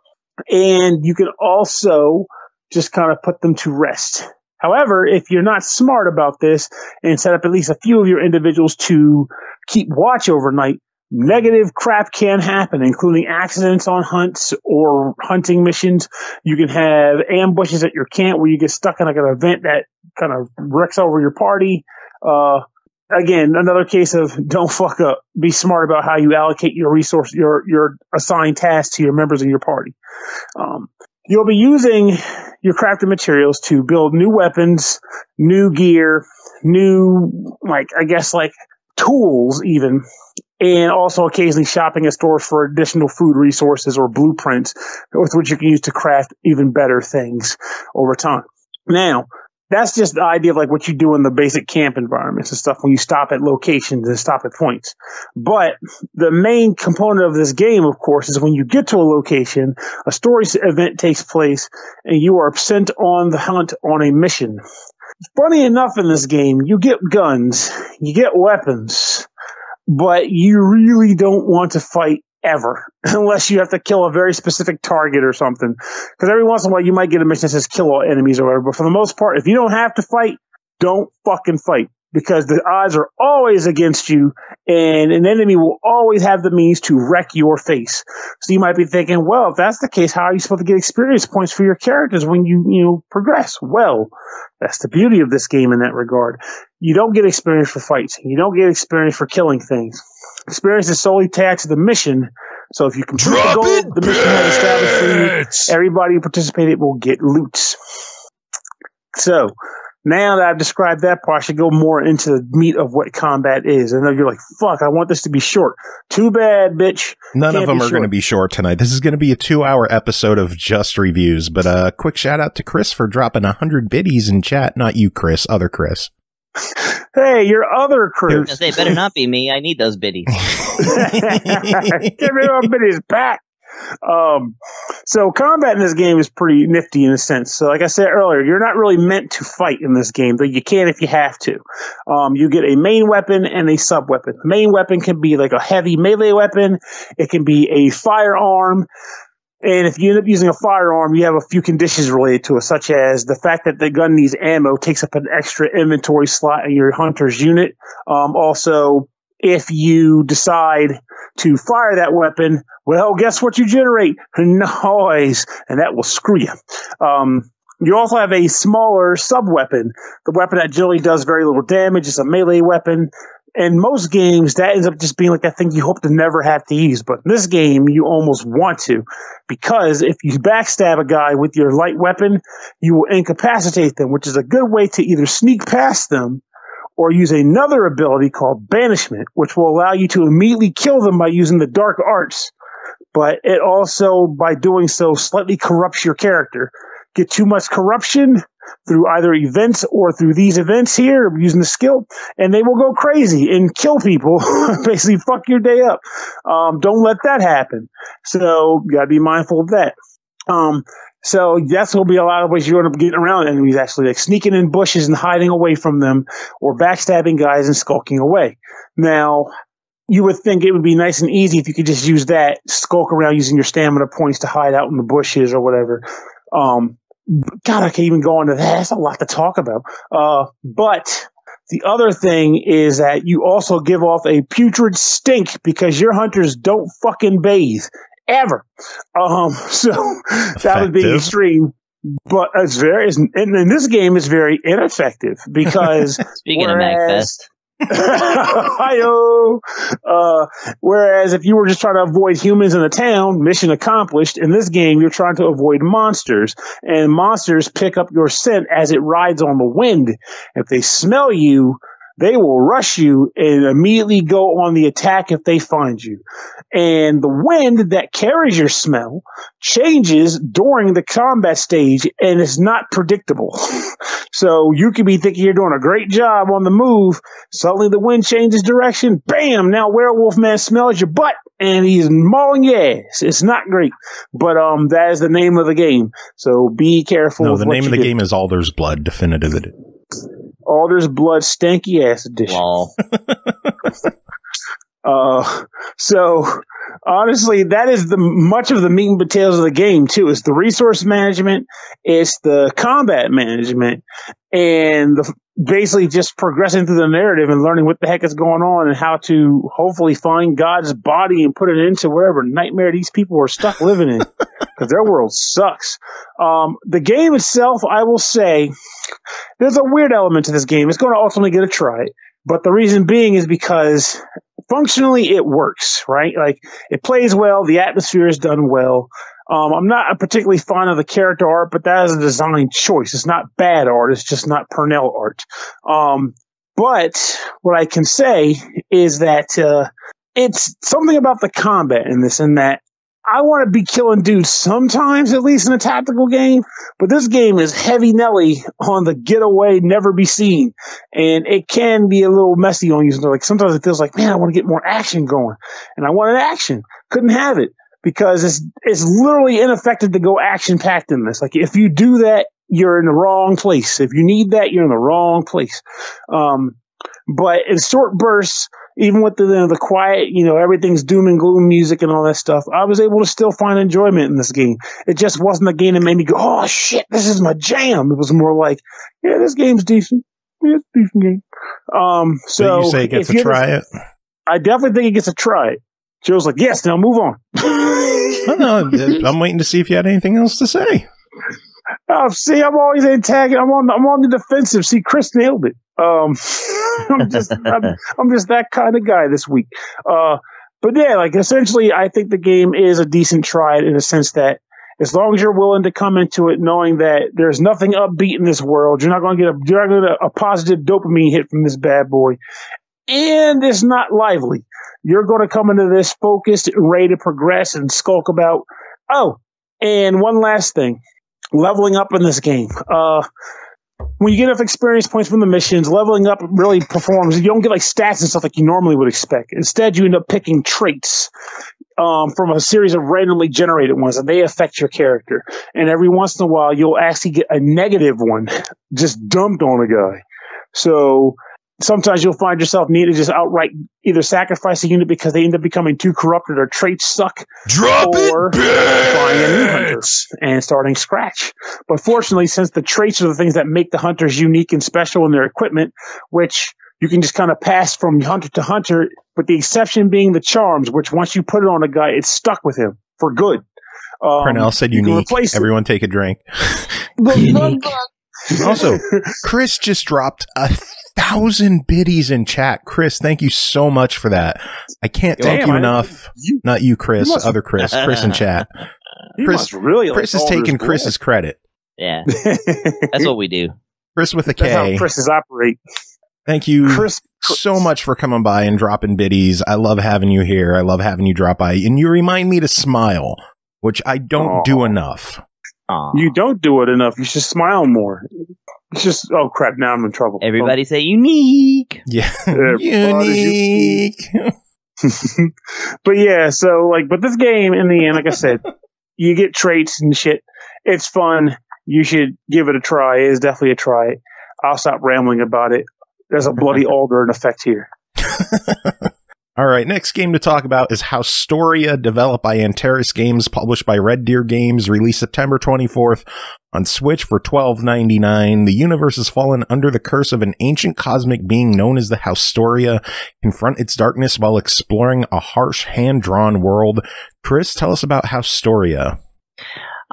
And you can also just kind of put them to rest. However, if you're not smart about this and set up at least a few of your individuals to keep watch overnight, negative crap can happen, including accidents on hunts or hunting missions. You can have ambushes at your camp where you get stuck in like an event that kind of wrecks over your party. Again, another case of don't fuck up. Be smart about how you allocate your resource, your assigned tasks to your members of your party. You'll be using your crafted materials to build new weapons, new gear, new, tools even, and also occasionally shopping at stores for additional food resources or blueprints with which you can use to craft even better things over time. Now, that's just the idea of like what you do in the basic camp environments and stuff when you stop at locations and stop at points. But the main component of this game, of course, is when you get to a location, a story event takes place, and you are sent on the hunt on a mission. Funny enough, in this game, you get guns, you get weapons, but you really don't want to fight ever, unless you have to kill a very specific target or something. Because every once in a while, you might get a mission that says kill all enemies or whatever. But for the most part, if you don't have to fight, don't fucking fight. Because the odds are always against you, and an enemy will always have the means to wreck your face. So you might be thinking, well, if that's the case, how are you supposed to get experience points for your characters when you progress? Well, that's the beauty of this game in that regard. You don't get experience for fights. You don't get experience for killing things. Experience is solely tied to the mission. So if you complete the goal the mission has established for you, everybody who participated will get loot. So now that I've described that part, I should go more into the meat of what combat is. And then you're like, fuck, I want this to be short. Too bad, bitch. None of them are going to be short tonight. This is going to be a 2-hour episode of just reviews. But a quick shout out to Chris for dropping 100 biddies in chat. Not you, Chris. Other Chris. Hey, your other Chris. They better not be me. I need those biddies. Give me my biddies back. So combat in this game is pretty nifty in a sense. So like I said earlier, you're not really meant to fight in this game, but you can if you have to. You get a main weapon and a sub weapon. The main weapon can be like a heavy melee weapon. It can be a firearm. And if you end up using a firearm, you have a few conditions related to it, such as the fact that the gun needs ammo takes up an extra inventory slot in your hunter's unit. Also, if you decide to fire that weapon, well, guess what you generate? Noise. And that will screw you. You also have a smaller sub-weapon. The weapon that generally does very little damage is a melee weapon. In most games, that ends up just being like that thing you hope to never have to use. But in this game, you almost want to. Because if you backstab a guy with your light weapon, you will incapacitate them, which is a good way to either sneak past them or use another ability called Banishment, which will allow you to immediately kill them by using the dark arts. But it also, by doing so, slightly corrupts your character. Get too much corruption through either events or through these events here, using the skill, and they will go crazy and kill people, basically fuck your day up. Don't let that happen. So you gotta be mindful of that. So that's will be a lot of ways you end up getting around enemies, actually, like sneaking in bushes and hiding away from them, or backstabbing guys and skulking away. Now, you would think it would be nice and easy if you could just use that, skulk around using your stamina points to hide out in the bushes or whatever. God, I can't even go into that. That's a lot to talk about. But the other thing is that you also give off a putrid stink because your hunters don't fucking bathe ever. So that would be extreme. But it's very, and in this game, it's very ineffective because speaking of MagFest. Whereas if you were just trying to avoid humans in the town, mission accomplished. In this game, you're trying to avoid monsters, and monsters pick up your scent as it rides on the wind. If they smell you, they will rush you and immediately go on the attack if they find you. And the wind that carries your smell changes during the combat stage, and it's not predictable. So you could be thinking you're doing a great job on the move. Suddenly the wind changes direction. Bam! Now Werewolf Man smells your butt, and he's mauling your ass. It's not great. But that is the name of the game. So be careful. No, the name of the game is Alder's Blood, definitively. Alder's Blood Stanky Ass Edition. So honestly, that is the much of the meat and potatoes of the game too. It's the resource management, it's the combat management, and basically just progressing through the narrative and learning what the heck is going on and how to hopefully find God's body and put it into whatever nightmare these people are stuck living in, because their world sucks. The game itself, I will say, there's a weird element to this game. It's going to ultimately get a try, but the reason being is because functionally it works, right? Like, it plays well, the atmosphere is done well. I'm not particularly fond of the character art, but that is a design choice. It's not bad art. It's just not Pernell art. But what I can say is that it's something about the combat in this, in that I want to be killing dudes sometimes, at least in a tactical game, but this game is heavy Nelly on the get away, never be seen. And it can be a little messy on you. Like, sometimes it feels like, man, I want to get more action going. And I wanted action. Couldn't have it. Because it's literally ineffective to go action-packed in this. Like, if you do that, you're in the wrong place. If you need that, you're in the wrong place. But in short bursts, even with the quiet, everything's doom and gloom music and all that stuff, I was able to still find enjoyment in this game. It just wasn't a game that made me go, oh, shit, this is my jam. It was more like, yeah, this game's decent. Yeah, it's a decent game. So you say it gets to try it? I definitely think it gets to try it. Joe's like, yes, now move on. No, I'm waiting to see if you had anything else to say. See, I'm always antagonist. I'm on the defensive. See, Chris nailed it. I'm just that kind of guy this week. But yeah, like, essentially, I think the game is a decent try in the sense that as long as you're willing to come into it knowing that there's nothing upbeat in this world, you're not going to get a positive dopamine hit from this bad boy, and it's not lively. You're going to come into this focused and ready to progress and skulk about. Oh, and one last thing. Leveling up in this game. When you get enough experience points from the missions, leveling up really performs. You don't get like stats and stuff like you normally would expect. Instead, you end up picking traits from a series of randomly generated ones, and they affect your character. And every once in a while, you'll actually get a negative one just dumped on a guy. So sometimes you'll find yourself needing to just outright either sacrifice a unit because they end up becoming too corrupted or traits suck, or buying a new hunter and starting scratch. But fortunately, since the traits are the things that make the hunters unique and special in their equipment, which you can just kind of pass from hunter to hunter, with the exception being the charms, which once you put it on a guy, it's stuck with him for good. Pernell said unique. Everyone take a drink. Also, Chris just dropped 1,000 biddies in chat. Chris, thank you so much for that. I can't thank you enough. Not you, Chris. Other Chris. Chris in chat. Chris is taking Chris's credit. Yeah. That's what we do. Chris with a K. That's how Chris's operate. Thank you so much for coming by and dropping biddies. I love having you here. I love having you drop by. And you remind me to smile, which I don't do enough. You don't do it enough. You should smile more. It's just, oh crap, now I'm in trouble. Everybody say unique. Yeah. Unique. But yeah, so but this game in the end, like I said, you get traits and shit. It's fun. You should give it a try. It is definitely a try. I'll stop rambling about it. There's a bloody Alder in effect here. All right, next game to talk about is Haustoria, developed by Antares Games, published by RedDeerGames, released September 24th on Switch for $12.99. The universe has fallen under the curse of an ancient cosmic being known as the Haustoria. Confront its darkness while exploring a harsh, hand-drawn world. Chris, tell us about Haustoria.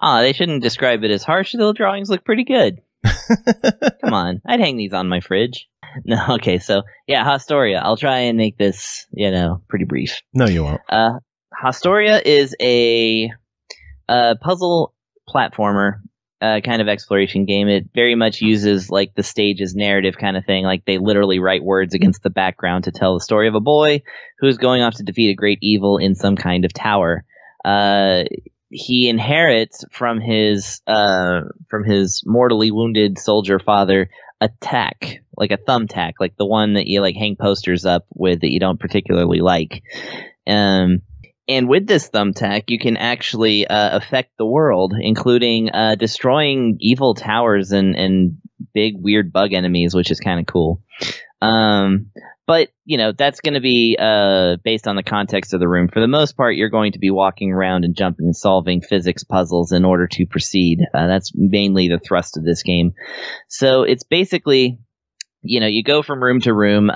They shouldn't describe it as harsh. The drawings look pretty good. Come on, I'd hang these on my fridge. No, okay, so yeah, Haustoria. I'll try and make this, pretty brief. No, you won't. Haustoria is a puzzle platformer kind of exploration game. It very much uses like the stage's narrative kind of thing. Like they literally write words against the background to tell the story of a boy who's going off to defeat a great evil in some kind of tower. He inherits from his mortally wounded soldier father a tack, like a thumbtack, like the one that you like hang posters up with that you don't particularly like. And with this thumbtack, you can actually affect the world, including destroying evil towers and big weird bug enemies, which is kind of cool. But, that's going to be based on the context of the room. For the most part, you're going to be walking around and jumping and solving physics puzzles in order to proceed. That's mainly the thrust of this game. So it's basically you go from room to room,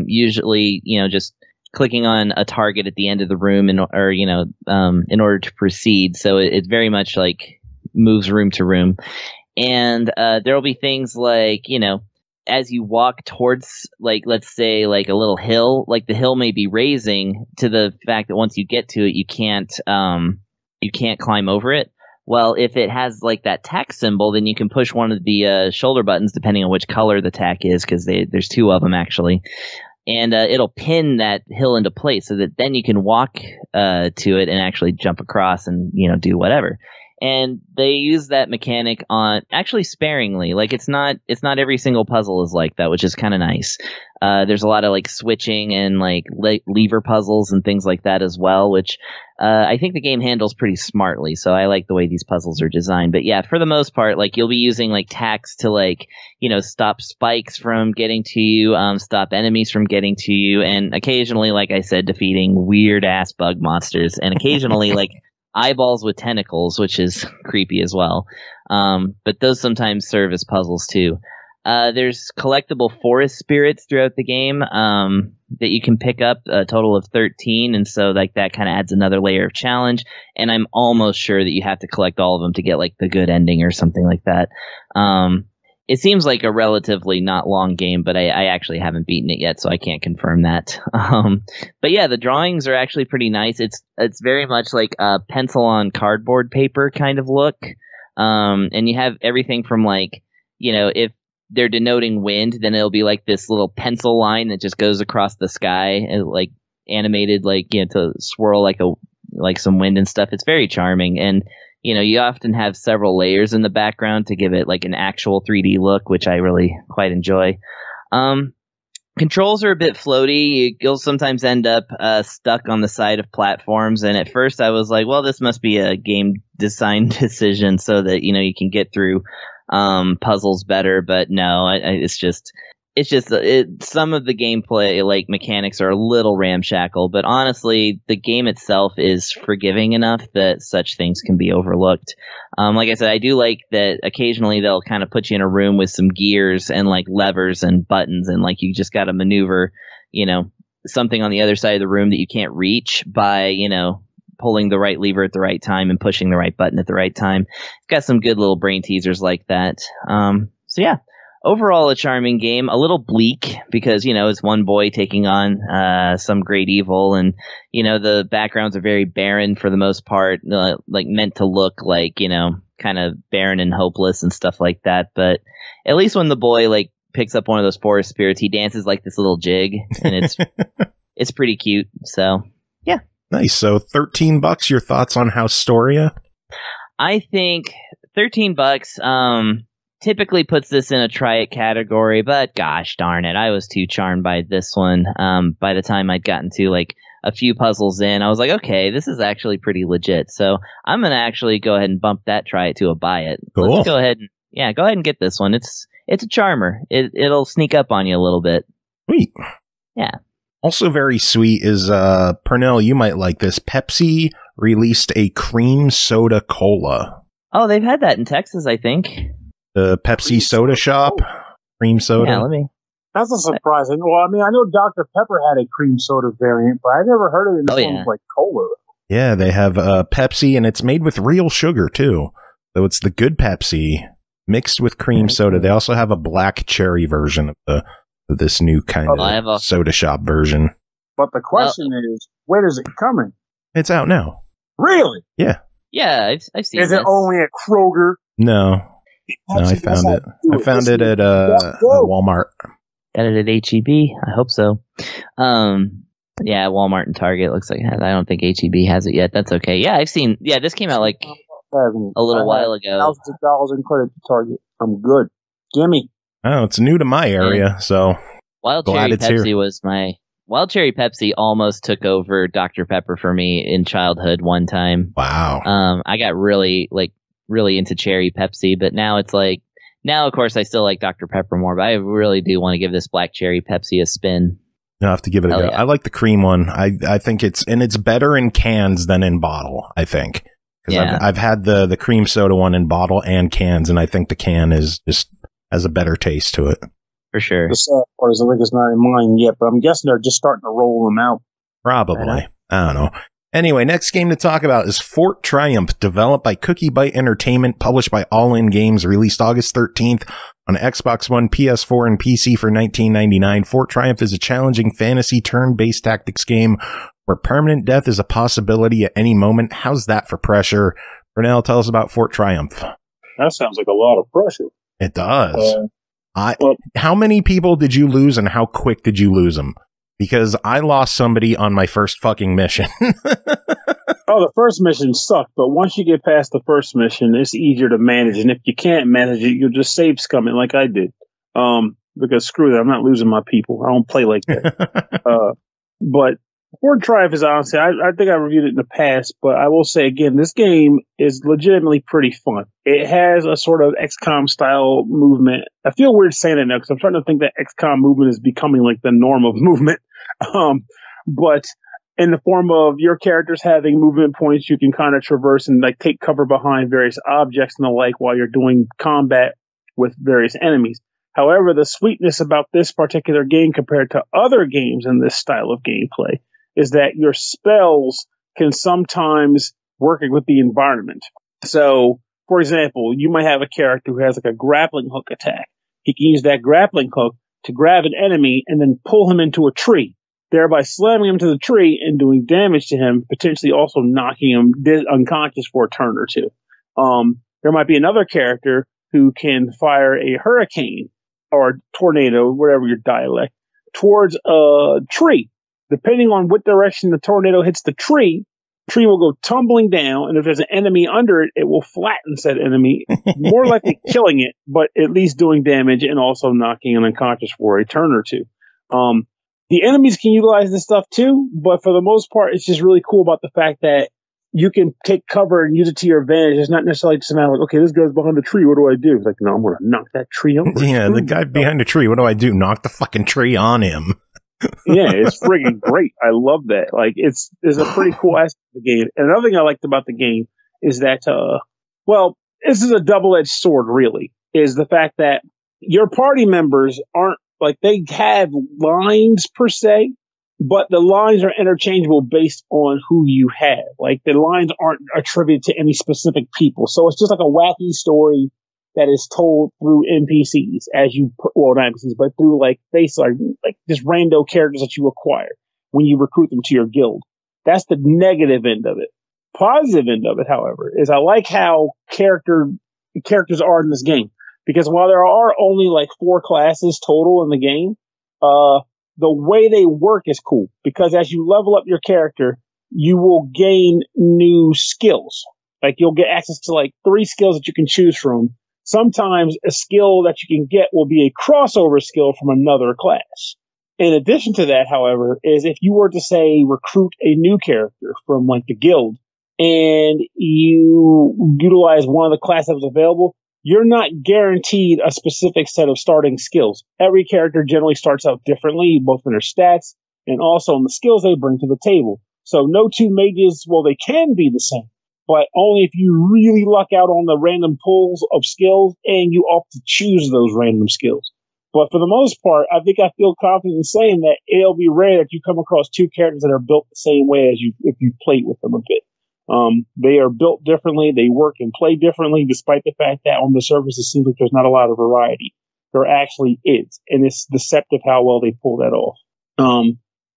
usually, just clicking on a target at the end of the room in order to proceed. So it very much like moves room to room. And there'll be things like, as you walk towards, like, let's say, like a little hill, like the hill may be raising to the fact that once you get to it, you can't climb over it. Well, if it has like that tack symbol, then you can push one of the shoulder buttons, depending on which color the tack is, because there's two of them actually. And it'll pin that hill into place so that then you can walk to it and actually jump across and, do whatever. And they use that mechanic on actually sparingly. Like it's not every single puzzle is like that, which is kind of nice. There's a lot of like switching and like lever puzzles and things like that as well, which I think the game handles pretty smartly. So I like the way these puzzles are designed. But yeah, for the most part, like you'll be using like tacks to like, stop spikes from getting to you, stop enemies from getting to you. And occasionally, like I said, defeating weird ass bug monsters, and occasionally like eyeballs with tentacles, which is creepy as well. But those sometimes serve as puzzles too. There's collectible forest spirits throughout the game that you can pick up, a total of 13, and so like that kind of adds another layer of challenge. And I'm almost sure that you have to collect all of them to get like the good ending or something like that. It seems like a relatively not long game, but I actually haven't beaten it yet, so I can't confirm that. But yeah, the drawings are actually pretty nice. It's very much like a pencil on cardboard paper kind of look. And you have everything from like, if they're denoting wind, then it'll be like this little pencil line that just goes across the sky and like animated, like, to swirl like some wind and stuff. It's very charming. And you often have several layers in the background to give it like an actual 3D look, which I really quite enjoy. Controls are a bit floaty. You'll sometimes end up stuck on the side of platforms. And at first I was like, well, this must be a game design decision so that, you can get through puzzles better. But no, it's just some of the gameplay like mechanics are a little ramshackle, but honestly the game itself is forgiving enough that such things can be overlooked. Like I said, I do like that occasionally they'll kind of put you in a room with some gears and like levers and buttons, and like you just got to maneuver something on the other side of the room that you can't reach by pulling the right lever at the right time and pushing the right button at the right time. It's got some good little brain teasers like that. So yeah, overall a charming game, a little bleak because, it's one boy taking on some great evil, and, the backgrounds are very barren for the most part, like meant to look like, kind of barren and hopeless and stuff like that. But at least when the boy like picks up one of those forest spirits, he dances like this little jig, and it's pretty cute. So yeah. Nice. So $13, your thoughts on Haustoria? I think $13 typically puts this in a try it category, but gosh darn it, I was too charmed by this one. By the time I'd gotten to like a few puzzles in, I was like, okay, this is actually pretty legit. So I'm going to actually go ahead and bump that try it to a buy it. Cool. Let's go ahead and get this one. It's a charmer. It'll sneak up on you a little bit. Sweet. Yeah. Also very sweet is, Pernell, you might like this. Pepsi released a cream soda cola. Oh, they've had that in Texas, I think. The Pepsi soda shop, cream soda. Yeah, That's a surprise. Well, I mean, I know Dr. Pepper had a cream soda variant, but I never heard of it in the form of like cola. Yeah, they have Pepsi, and it's made with real sugar, too. So it's the good Pepsi mixed with cream soda. They also have a black cherry version of this new kind of soda shop version. But the question is, when is it coming? It's out now. Really? Yeah. Yeah, I've seen it. Is it only at Kroger? No, I found it. I found it at Walmart. Got it at HEB. I hope so. Yeah, Walmart and Target looks like. I don't think HEB has it yet. That's okay. Yeah, I've seen. Yeah, this came out like a little while ago. Thousands of dollars in credit to Target. I'm good. Gimme. Oh, it's new to my area, so Wild Cherry Pepsi almost took over Dr. Pepper for me in childhood one time. Wow. I got really into Cherry Pepsi, but now it's like, now of course I still like Dr. Pepper more, but I really do want to give this Black Cherry Pepsi a spin. I'll have to give it a go. Yeah. I like the cream one. I think it's better in cans than in bottle, I think. Because I've had the cream soda one in bottle and cans, and I think the can is just has a better taste to it. For sure. The sad part is the link is not in mine yet, but I'm guessing they're just starting to roll them out. Probably. I don't know. Anyway, next game to talk about is Fort Triumph, developed by CookieByte Entertainment, published by ININ Games, released August 13th on Xbox One, PS4, and PC for $19.99. Fort Triumph is a challenging fantasy turn-based tactics game where permanent death is a possibility at any moment. How's that for pressure? Pernell, tell us about Fort Triumph. That sounds like a lot of pressure. It does. How many people did you lose and how quick did you lose them? Because I lost somebody on my first fucking mission. Oh, the first mission sucked, but once you get past the first mission, it's easier to manage. And if you can't manage it, you'll just save scum it like I did. Because screw that, I'm not losing my people. I don't play like that. But Fort Triumph is honestly, I think I reviewed it in the past, but I will say again, this game is legitimately pretty fun. It has a sort of XCOM style movement. I feel weird saying it now because I'm starting to think that XCOM movement is becoming like the norm of movement. But in the form of your characters having movement points, you can kind of traverse and like take cover behind various objects and the like while you're doing combat with various enemies. However, the sweetness about this particular game compared to other games in this style of gameplay is that your spells can sometimes work with the environment. So, for example, you might have a character who has like a grappling hook attack. He can use that grappling hook to grab an enemy and then pull him into a tree, thereby slamming him to the tree and doing damage to him, potentially also knocking him unconscious for a turn or two. There might be another character who can fire a hurricane or tornado, whatever your dialect, towards a tree. Depending on what direction the tornado hits the tree will go tumbling down, and if there's an enemy under it, it will flatten said enemy, more likely killing it, but at least doing damage and also knocking it unconscious for a turn or two. The enemies can utilize this stuff too, but for the most part, it's just really cool about the fact that you can take cover and use it to your advantage. It's not necessarily just a matter of like, okay, this guy's behind the tree, what do I do? It's like, no, I'm going to knock that tree over. Yeah, the guy behind the tree, what do I do? Knock the fucking tree on him. Yeah, it's friggin' great. I love that. Like, it's a pretty cool aspect of the game. And another thing I liked about the game is that, this is a double-edged sword, really, is the fact that your party members aren't, like, they have lines per se, but the lines are interchangeable based on who you have. Like, the lines aren't attributed to any specific people. So it's just like a wacky story that is told through NPCs not NPCs, but through like just rando characters that you acquire when you recruit them to your guild. That's the negative end of it. Positive end of it, however, is I like how characters are in this game, because while there are only like 4 classes total in the game, the way they work is cool, because as you level up your character, you will gain new skills. Like you'll get access to like 3 skills that you can choose from. Sometimes a skill that you can get will be a crossover skill from another class. In addition to that, however, is if you were to say recruit a new character from like the guild and you utilize one of the classes that was available, you're not guaranteed a specific set of starting skills. Every character generally starts out differently, both in their stats and also in the skills they bring to the table. So no 2 mages, well, they can be the same, but only if you really luck out on the random pulls of skills and you opt to choose those random skills. But for the most part, I think I feel confident in saying that it'll be rare that you come across 2 characters that are built the same way as if you played with them a bit. They are built differently, they work and play differently, despite the fact that on the surface it seems like there's not a lot of variety. There actually is, and it's deceptive how well they pull that off.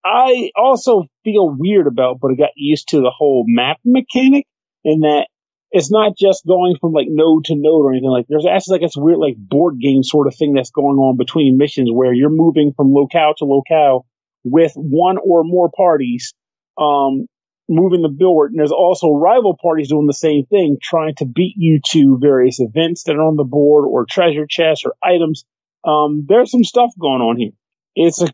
I also feel weird about, but I got used to the whole map mechanic, in that it's not just going from like node to node or anything. Like there's actually like this weird like board game sort of thing that's going on between missions where you're moving from locale to locale with 1 or more parties, moving the board. And there's also rival parties doing the same thing, trying to beat you to various events that are on the board or treasure chests or items. There's some stuff going on here.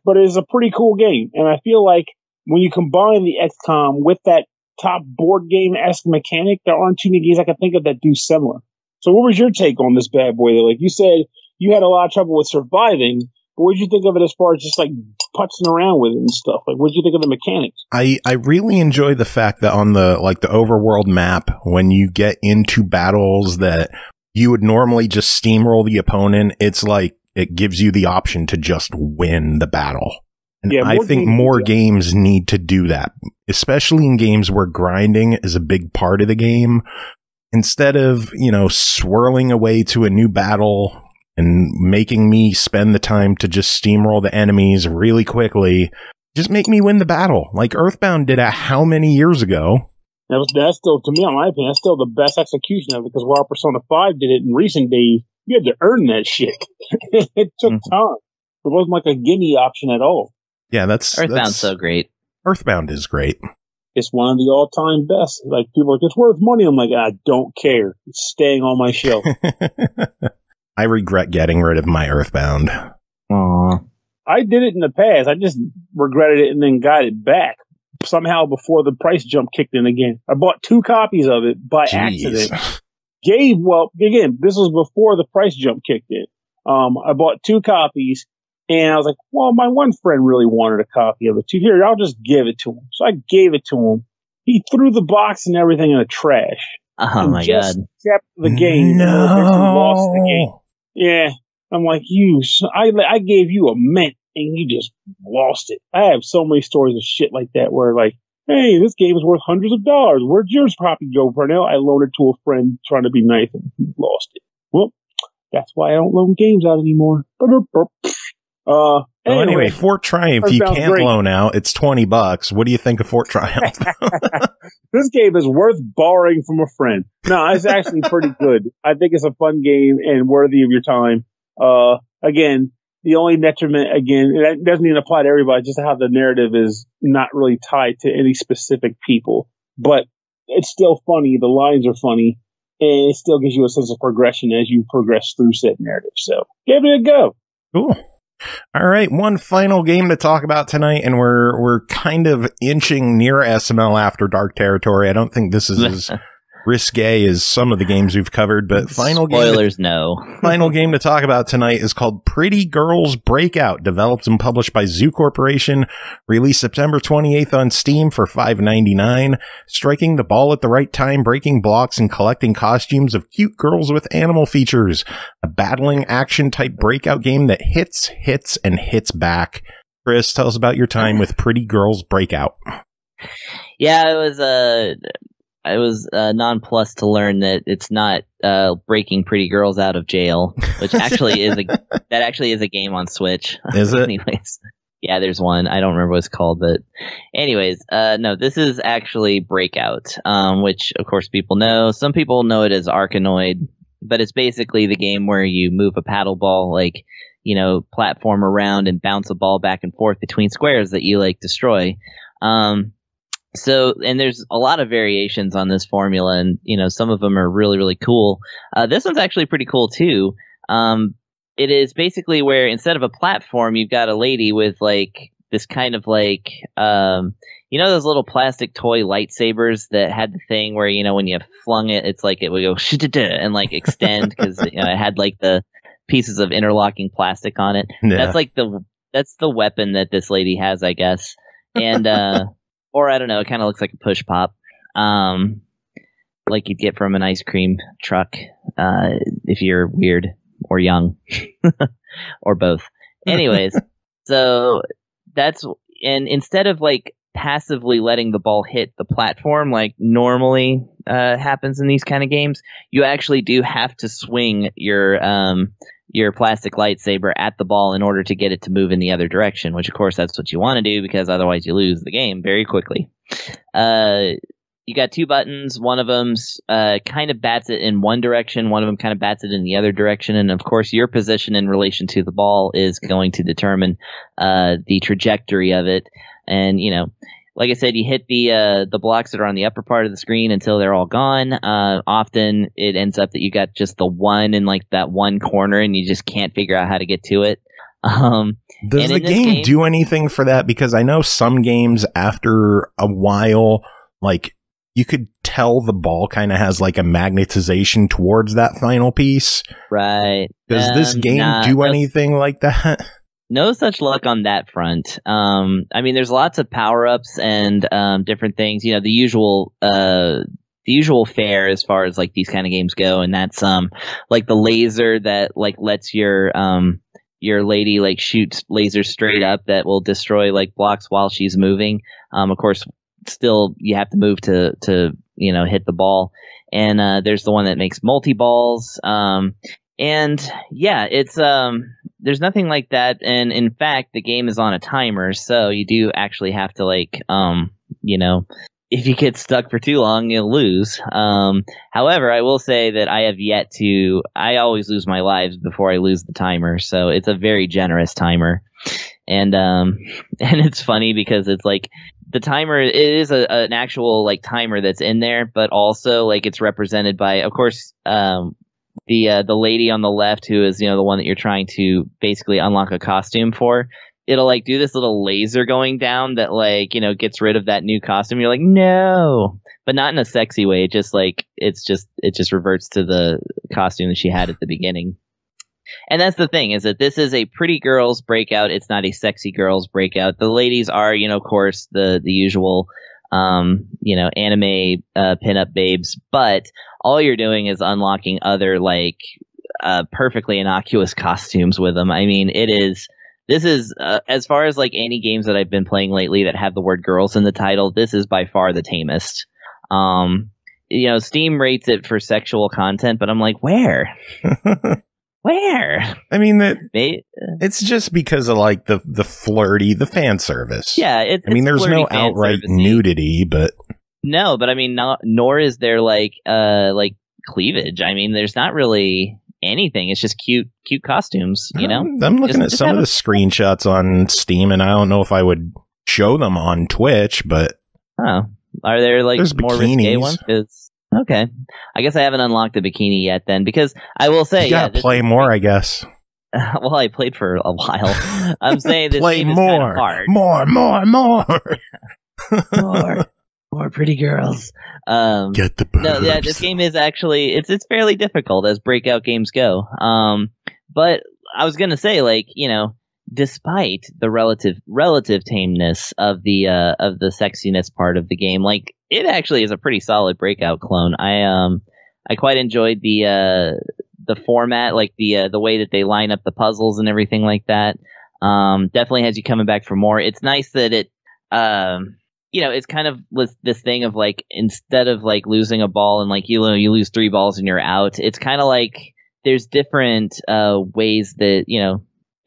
But it's a pretty cool game. And I feel like when you combine the XCOM with that top board game-esque mechanic, there aren't too many games I can think of that do similar. So what was your take on this bad boy? Like you said, you had a lot of trouble with surviving, but what did you think of it as far as just like putzing around with it and stuff? Like what did you think of the mechanics? I really enjoy the fact that on the overworld map, when you get into battles that you would normally just steamroll the opponent, it's like it gives you the option to just win the battle. And Yeah, I think more games need to do that, especially in games where grinding is a big part of the game. Instead of, swirling away to a new battle and making me spend the time to just steamroll the enemies really quickly, just make me win the battle. Like Earthbound did how many years ago? That's still, to me, in my opinion, that's still the best execution of it, because while Persona 5 did it in recent days, you had to earn that shit. It took time. It wasn't like a gimme option at all. Yeah, Earthbound's so great. Earthbound is great. It's one of the all-time best. Like, people are like, it's worth money. I'm like, I don't care. It's staying on my shelf. I regret getting rid of my Earthbound. Aww. I did it in the past. I just regretted it and then got it back somehow before the price jump kicked in again. I bought 2 copies of it by accident. Again, this was before the price jump kicked in. I bought 2 copies. And I was like, well, my one friend really wanted a copy of it too. Here, I'll just give it to him. So I gave it to him. He threw the box and everything in the trash. Oh my God. Kept the game. No. Lost the game. Yeah. I'm like, I gave you a mint and you just lost it. I have so many stories of shit like that where like, hey, this game is worth hundreds of dollars. Where'd yours copy go, Pernell? I loaned it to a friend trying to be nice and he lost it. Well, that's why I don't loan games out anymore. Anyway, Fort Triumph, you can't loan out. It's $20. What do you think of Fort Triumph? This game is worth borrowing from a friend. No, it's actually pretty good. I think it's a fun game and worthy of your time. Again, the only detriment, that doesn't even apply to everybody, just how the narrative is not really tied to any specific people. But it's still funny. The lines are funny. And it still gives you a sense of progression as you progress through said narrative. So give it a go. Cool. All right, one final game to talk about tonight, and we're kind of inching near SML After Dark territory. I don't think this is as risque as some of the games we've covered, but final game to talk about tonight is called Pretty Girls Breakout, developed and published by Zoo Corporation, released September 28th on Steam for $5.99. Striking the ball at the right time, breaking blocks, and collecting costumes of cute girls with animal features. A battling action type breakout game that hits, and hits back. Chris, tell us about your time with Pretty Girls Breakout. Yeah, I was nonplussed to learn that it's not breaking pretty girls out of jail, which actually is a game on Switch. Is it? Anyways, yeah, there's one. I don't remember what it's called, but anyways, no, this is actually Breakout, which of course people know. Some people know it as Arkanoid, but it's basically the game where you move a paddle ball, platform around and bounce a ball back and forth between squares that you destroy. So, and there's a lot of variations on this formula, and, some of them are really, really cool. This one's actually pretty cool, too. It is basically where instead of a platform, you've got a lady with, this kind of those little plastic toy lightsabers that had the thing where, when you flung it, it's like it would go and, extend because, it had, the pieces of interlocking plastic on it. Yeah. That's the weapon that this lady has, I guess. And, or I don't know, it kind of looks like a push pop, like you'd get from an ice cream truck if you're weird or young, or both. Anyways, so and instead of passively letting the ball hit the platform like normally happens in these kind of games, you actually do have to swing your plastic lightsaber at the ball in order to get it to move in the other direction, which of course that's what you want to do because otherwise you lose the game very quickly. You got 2 buttons. One of them's kind of bats it in one direction. One of them kind of bats it in the other direction. And of course your position in relation to the ball is going to determine the trajectory of it. And, like I said, you hit the blocks that are on the upper part of the screen until they're all gone. Often it ends up that you got just the one in that one corner and you just can't figure out how to get to it. Does the game do anything for that? Because I know some games after a while, you could tell the ball kind of has a magnetization towards that final piece. Right. Does this game do anything like that? No such luck on that front. There's lots of power-ups and different things. The usual fare as far as these kind of games go, and that's the laser that lets your your lady like shoots lasers straight up that will destroy like blocks while she's moving. Of course, still you have to move to hit the ball. And there's the one that makes multi-balls. And yeah, it's there's nothing like that. And in fact, the game is on a timer, so you do actually have to like if you get stuck for too long, you'll lose. However, I will say that I always lose my lives before I lose the timer. So it's a very generous timer. And it's funny because it's like the timer, it is an actual like timer that's in there, but also like it's represented by, of course, the lady on the left who is, the one that you're trying to basically unlock a costume for. It'll like do this little laser going down that like, gets rid of that new costume. You're like, no, but not in a sexy way. It just reverts to the costume that she had at the beginning. And that's the thing, is that this is a pretty girls breakout. It's not a sexy girls breakout. The ladies are, of course, the usual, anime, pinup babes, but all you're doing is unlocking other like, perfectly innocuous costumes with them. I mean, this is, as far as like any games that I've been playing lately that have the word girls in the title, this is by far the tamest. Steam rates it for sexual content, but I'm like, where? Where? I mean, it's just because of like the flirty, the fan service. Yeah, there's no outright nudity, but no, but I mean, nor is there like cleavage. I mean, there's not really anything. It's just cute costumes, I'm looking at some of the screenshots on Steam, and I don't know if I would show them on Twitch, but are there like there's more bikinis. risque ones? Okay, I guess I haven't unlocked a bikini yet then, because I will say, you gotta play more, I guess. Well, I played for a while. I'm saying this play game is more, kind of hard. More pretty girls. Get the boobs. No, yeah, this game is actually it's fairly difficult as breakout games go. But I was gonna say, like, despite the relative tameness of the sexiness part of the game, like, it actually is a pretty solid breakout clone. I quite enjoyed the format, like the way that they line up the puzzles and everything like that. Definitely has you coming back for more. It's nice that it it's kind of this thing of like, instead of like losing a ball and like you lose 3 balls and you're out, it's kind of like there's different ways that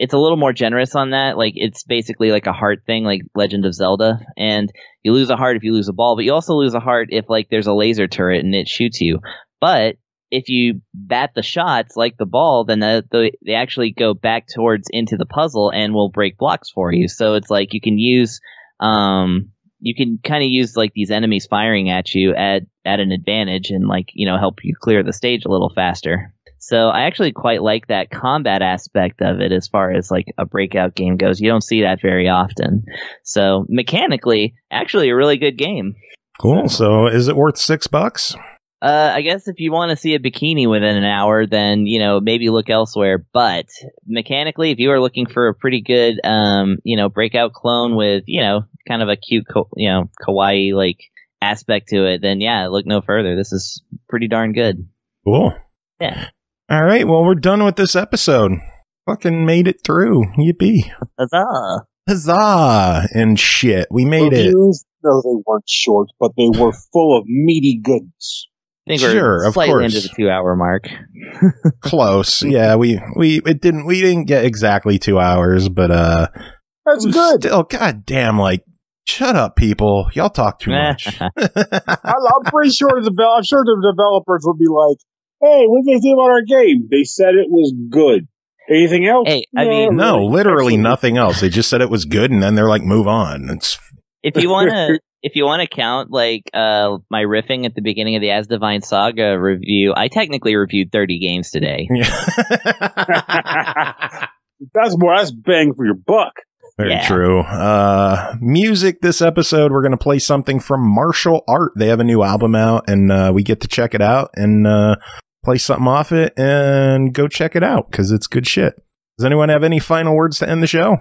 it's a little more generous on that. Like, it's basically like a heart thing, like Legend of Zelda, and you lose a heart if you lose a ball, but you also lose a heart if like there's a laser turret and it shoots you. But if you bat the shots like the ball, then they actually go back towards into the puzzle and will break blocks for you. So it's like you can use you can kind of use like these enemies firing at you at an advantage and like, help you clear the stage a little faster. So I actually quite like that combat aspect of it as far as like a breakout game goes. You don't see that very often. So mechanically, actually a really good game. Cool. So is it worth $6? I guess if you want to see a bikini within an hour, then, maybe look elsewhere. But mechanically, if you are looking for a pretty good, breakout clone with, kind of a cute, kawaii like aspect to it, then yeah, look no further. This is pretty darn good. Cool. Yeah. All right. Well, we're done with this episode. Fucking made it through. Yippee. Huzzah. Huzzah. And shit. We made it. No, they weren't short, but they were full of meaty goodness. I think we're slightly into the 2-hour mark. Close. Yeah, we didn't get exactly 2 hours, but that's good. Still, goddamn, like, shut up, people. Y'all talk too much. I'm pretty sure the developers would be like, "Hey, what did they say about our game? They said it was good. Anything else?" Hey, I mean, no, literally nothing else. They just said it was good, and then they're like, "Move on." If you want to count like my riffing at the beginning of the Asdivine Saga review, I technically reviewed 30 games today. That's bang for your buck. Very true. Music this episode, we're going to play something from Martial Art. They have a new album out, and we get to check it out and play something off it and go check it out because it's good shit. Does anyone have any final words to end the show?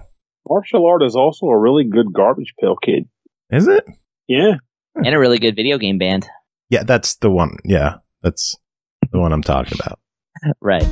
Martial Art is also a really good Garbage Pail Kid. Is it? Yeah. And a really good video game band. Yeah, that's the one. Yeah, that's the one I'm talking about. Right.